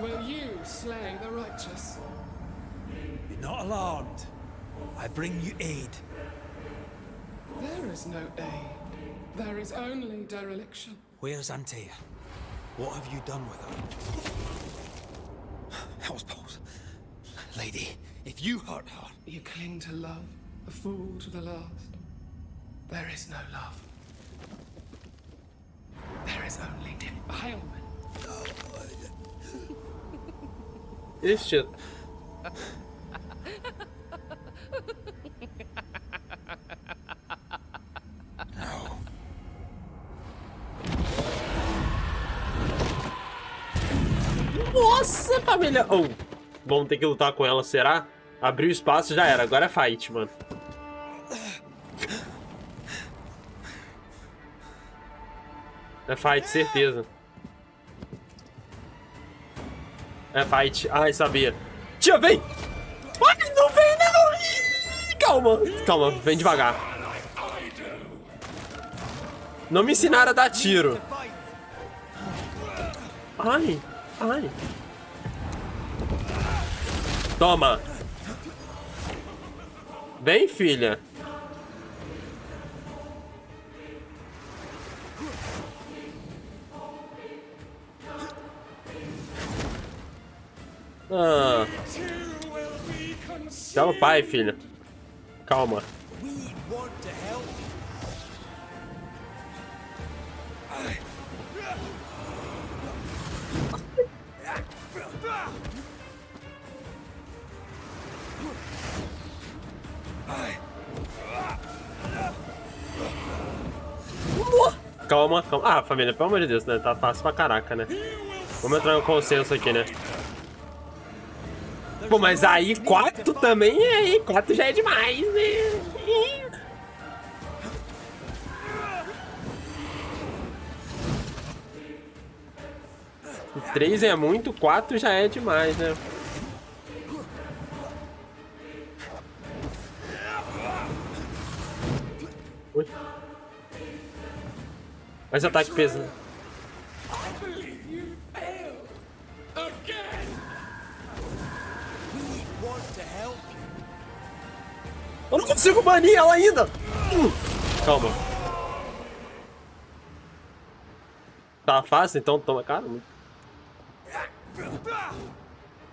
"Will you slay the righteous?" Be not alarmed. I bring you aid. There is no aid. There is only dereliction. Where's Antea? What have you done with her? Hell's balls. Lady, if you hurt her... You cling to love, a fool to the last. There is no love. There is only defilement. Este... Nossa, família! Oh, vamos ter que lutar com ela, será? Abriu espaço, já era. Agora é fight, mano. É fight, certeza. É fight. Ai, sabia. Tia, vem! Ai, não vem, não! Ih, calma, calma. Vem devagar. Não me ensinaram a dar tiro. Ai, ai. Toma. Vem, filha. Ah. Calma, pai, filha. Calma. Calma, calma. Ah, família, pelo amor de Deus, né? Tá fácil pra caraca, né? Vamos entrar em um consenso aqui, né? Pô, mas aí 4 também é... 4 já é demais, né? 3 é muito, 4 já é demais, né? Ui. Mas ataque pesado. Eu não consigo banir ela ainda! Calma. Tá fácil, então toma cara.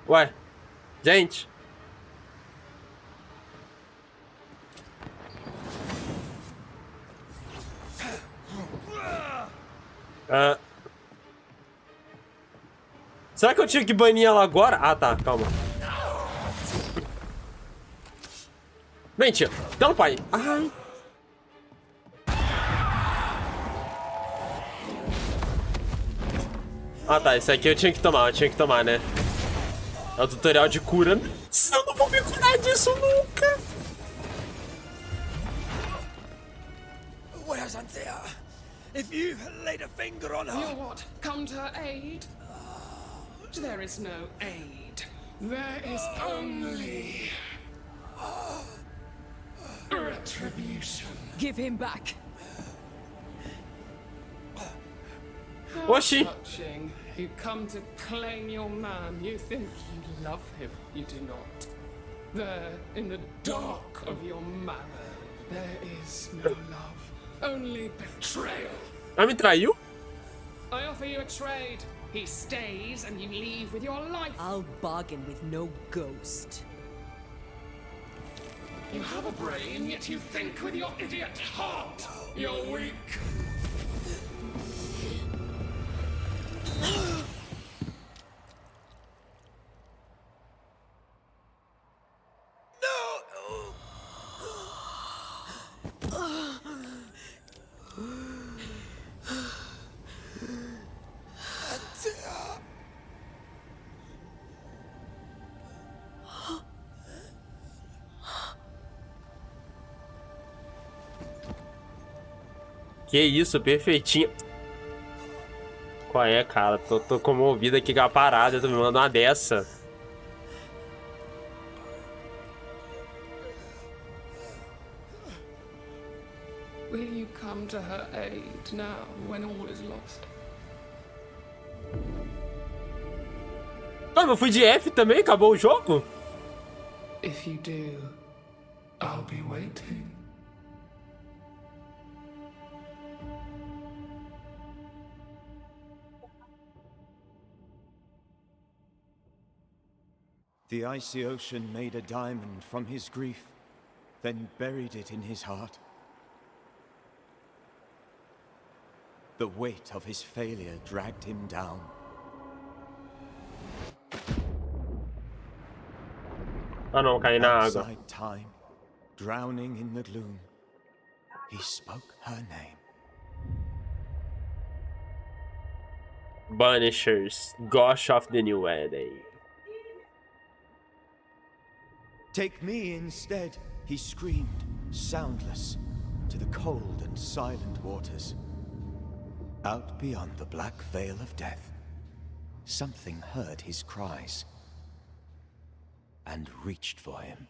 Ué. Gente. Será que eu tinha que banir ela agora? Ah, tá. Calma. Vem, tia. Então, pai. Ai. Ah, tá. Esse aqui eu tinha que tomar, né? É o tutorial de cura. Eu não vou me curar disso nunca. Where's Anthea? If you laid a finger on her... You what? Come to her aid? There is no aid. There is only... retribution. Give him back. Oxi. Touching. You come to claim your man. You think you love him. You do not. There, in the dark of your marrow, there is no love. Only betrayal. Ah, me traiu? I offer you a trade. He stays and you leave with your life. I'll bargain with no ghost. You have a brain, yet you think with your idiot heart. You're weak. Que isso, perfeitinho. Qual é, cara? Tô comovido aqui com a parada. Tu me manda uma dessa. Will you come to her aid now, when all is lost? Ah, eu fui de F também? Acabou o jogo? If you do, I'll be waiting. The icy ocean made a diamond from his grief, then buried it in his heart. The weight of his failure dragged him down. Ah não, caí na água. Outside time, drowning in the gloom, he spoke her name. Banishers, Gosh of the New Era. Take me instead, he screamed, soundless, to the cold and silent waters. Out beyond the black veil of death, something heard his cries and reached for him.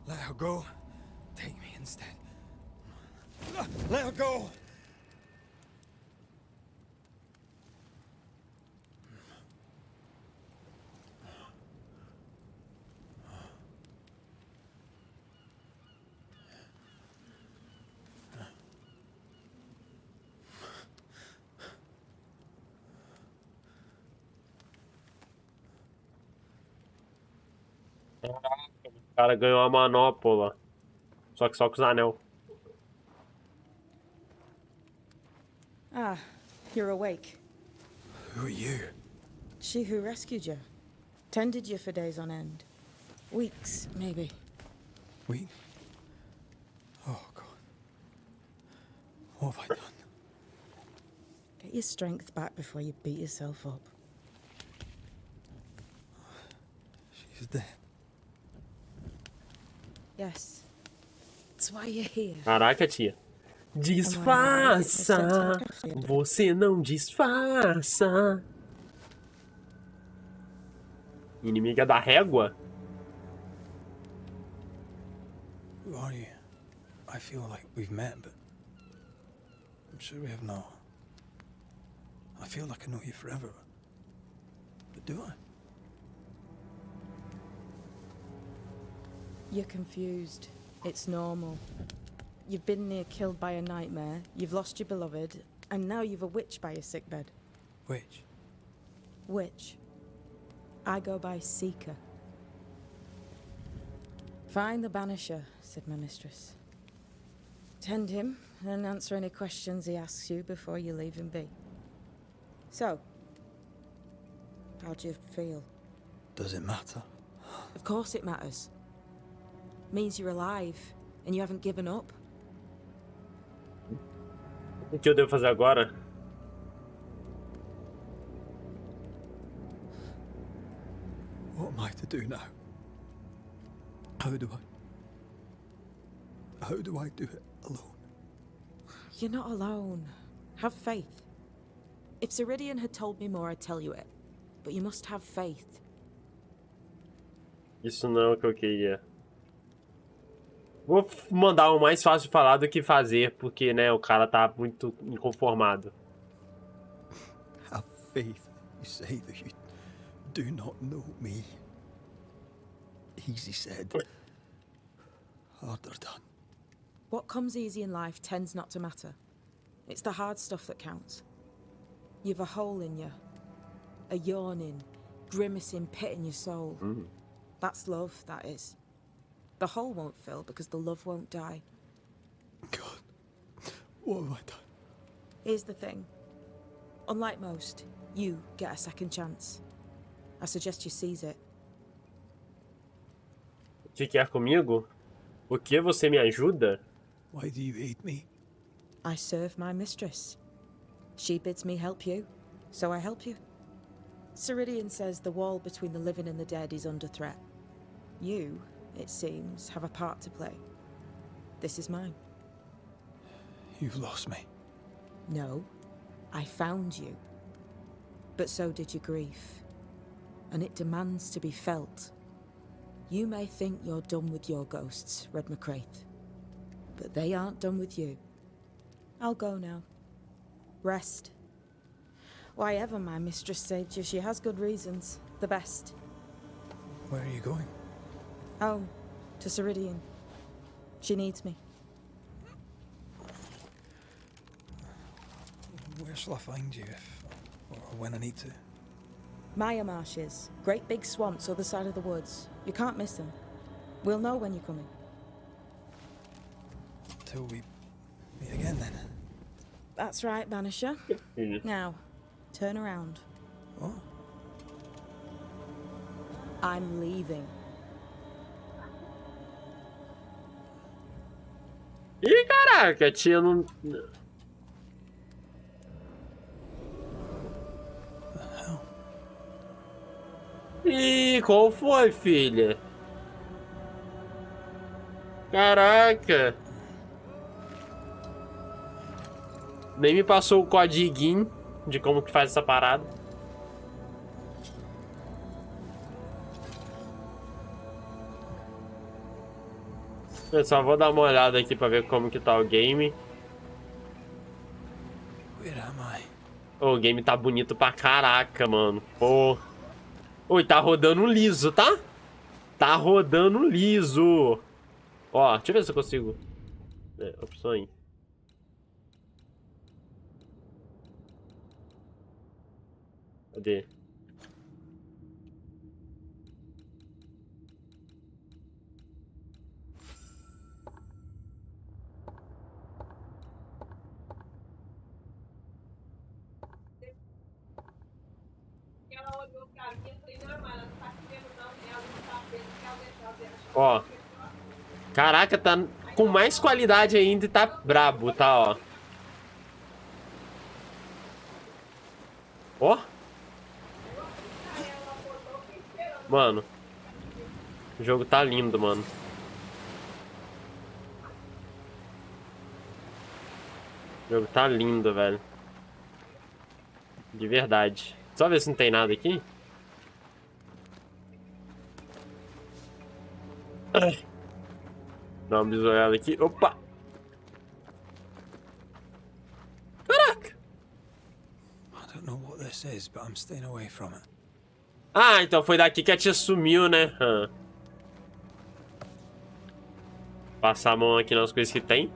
Let her go. Take me instead. Let her go! O cara ganhou a manopla. Só que só com os anel. Ah, you're awake. Who are you? She who rescued you. Tended you for days on end. Weeks, maybe. We? Oh, God. What have I done? Get your strength back before you beat yourself up. She's dead. Yes. That's why you're here. Caraca, tia. Disfarça! Você não disfarça! Inimiga da régua? Who are you? I feel like we've met, but I'm sure we have not. I feel like I know you forever, but do I? You're confused. It's normal. You've been near killed by a nightmare, you've lost your beloved, and now you've a witch by your sickbed. Witch? Witch. I go by Seeker. Find the Banisher, said my mistress. Tend him, and answer any questions he asks you before you leave him be. So, how do you feel? Does it matter? Of course it matters. Means you're alive, and you haven't given up. O que eu devo fazer agora? What am I to do now? How do I do it alone? You're not alone. Have faith. If Ceridian had told me more, I'd tell you it. But you must have faith. Isso não é o que eu queria. Vou mandar o mais fácil falar do que fazer, porque, né, o cara tá muito inconformado. Have faith, you say that you do not know me. Easy said. Harder done. What comes easy in life tends not to matter. It's the hard stuff that counts. You've a hole in you. A yawning, grimacing pit in your soul. That's love, that is. The hole won't fill because the love won't die. God, what have I done? Here's the thing. Unlike most, you get a second chance. I suggest you seize it. O que quer comigo? O que você me ajuda? Why do you hate me? I serve my mistress. She bids me help you, so I help you. Ceridian says the wall between the living and the dead is under threat. You, it seems, have a part to play. This is mine. You've lost me. No, I found you. But so did your grief. And it demands to be felt. You may think you're done with your ghosts, Red McCraith. But they aren't done with you. I'll go now. Rest. Why ever my mistress saved you, she has good reasons. The best. Where are you going? Home. To Ceridian. She needs me. Where shall I find you if or when I need to? Maya marshes. Great big swamps other side of the woods. You can't miss them. We'll know when you're coming. Till we meet again then. That's right, Banisher. Now, turn around. What? I'm leaving. Ih, caraca, a tia não... Ih, qual foi, filha? Caraca. Nem me passou o codiguinho de como que faz essa parada. Eu só vou dar uma olhada aqui pra ver como que tá o game. Where am I? Oh, o game tá bonito pra caraca, mano. Pô. Oi, tá rodando liso, tá? Tá rodando liso. Ó, deixa eu ver se eu consigo. Opções. Cadê? Ó. Caraca, tá com mais qualidade ainda e tá brabo, tá, ó. Ó. Mano. O jogo tá lindo, mano. O jogo tá lindo, velho. De verdade. Só ver se não tem nada aqui. Dá uma bisoiada aqui. Opa! Caraca! I don't know what this is, but I'm staying away from it. Ah, então foi daqui que a tia sumiu, né? Passar a mão aqui nas coisas que tem.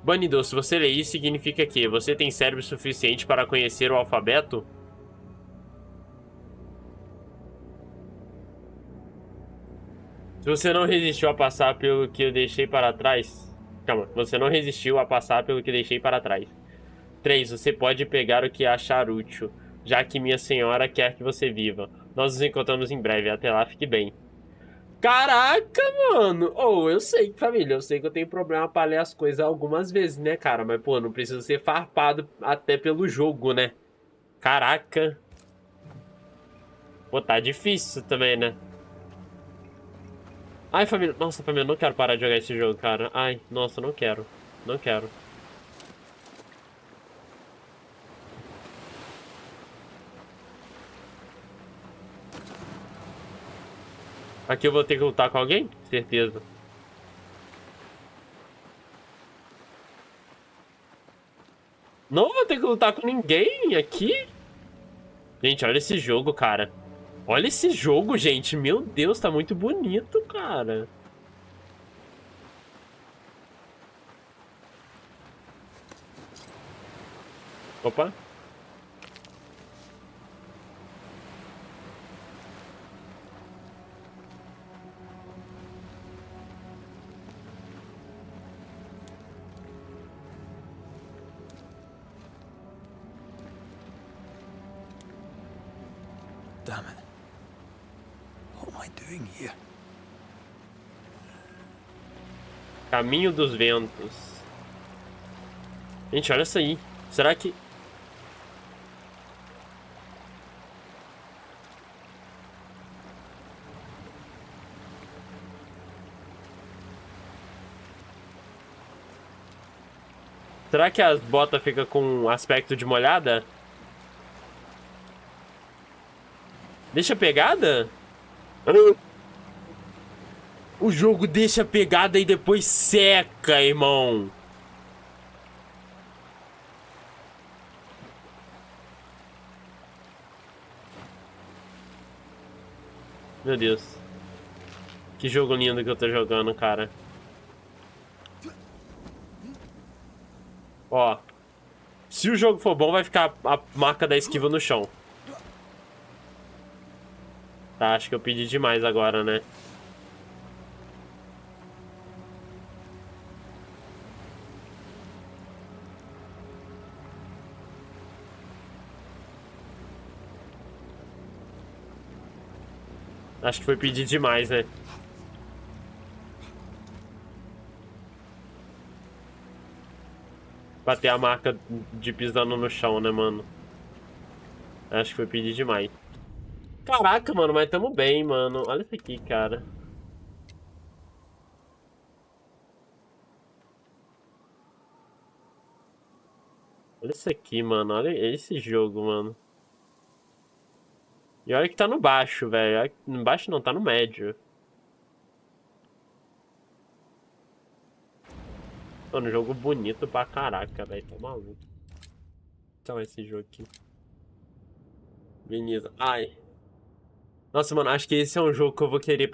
Banido, se você ler isso, significa que você tem cérebro suficiente para conhecer o alfabeto? Se você não resistiu a passar pelo que eu deixei para trás... Calma, você não resistiu a passar pelo que deixei para trás. 3. Você pode pegar o que achar útil, já que minha senhora quer que você viva. Nós nos encontramos em breve, até lá, fique bem. Caraca, mano! Eu sei, família, eu sei que eu tenho problema pra ler as coisas algumas vezes, né, cara? Mas, pô, não precisa ser farpado até pelo jogo, né? Caraca. Pô, tá difícil também, né? Ai, família. Nossa, família, eu não quero parar de jogar esse jogo, cara. Ai, nossa, não quero. Não quero. Aqui eu vou ter que lutar com alguém? Certeza. Não vou ter que lutar com ninguém aqui? Gente, olha esse jogo, cara. Olha esse jogo, gente. Meu Deus, tá muito bonito, cara. Opa. Damn it. What am I doing here? Caminho dos ventos. Gente, olha isso aí. Será que... Será que as botas ficam com aspecto de molhada? Deixa pegada? O jogo deixa pegada e depois seca, irmão. Meu Deus. Que jogo lindo que eu tô jogando, cara. Ó. Se o jogo for bom, vai ficar a marca da esquiva no chão. Tá, acho que eu pedi demais agora, né? Acho que foi pedir demais, né? Bater a marca de pisando no chão, né, mano? Acho que foi pedir demais. Caraca, mano, mas tamo bem, mano. Olha isso aqui, cara. Olha isso aqui, mano. Olha esse jogo, mano. E olha que tá no baixo, velho. No baixo não, tá no médio. Mano, jogo bonito pra caraca, velho. Tá maluco. Então, esse jogo aqui. Beleza. Ai. Nossa, mano, acho que esse é um jogo que eu vou querer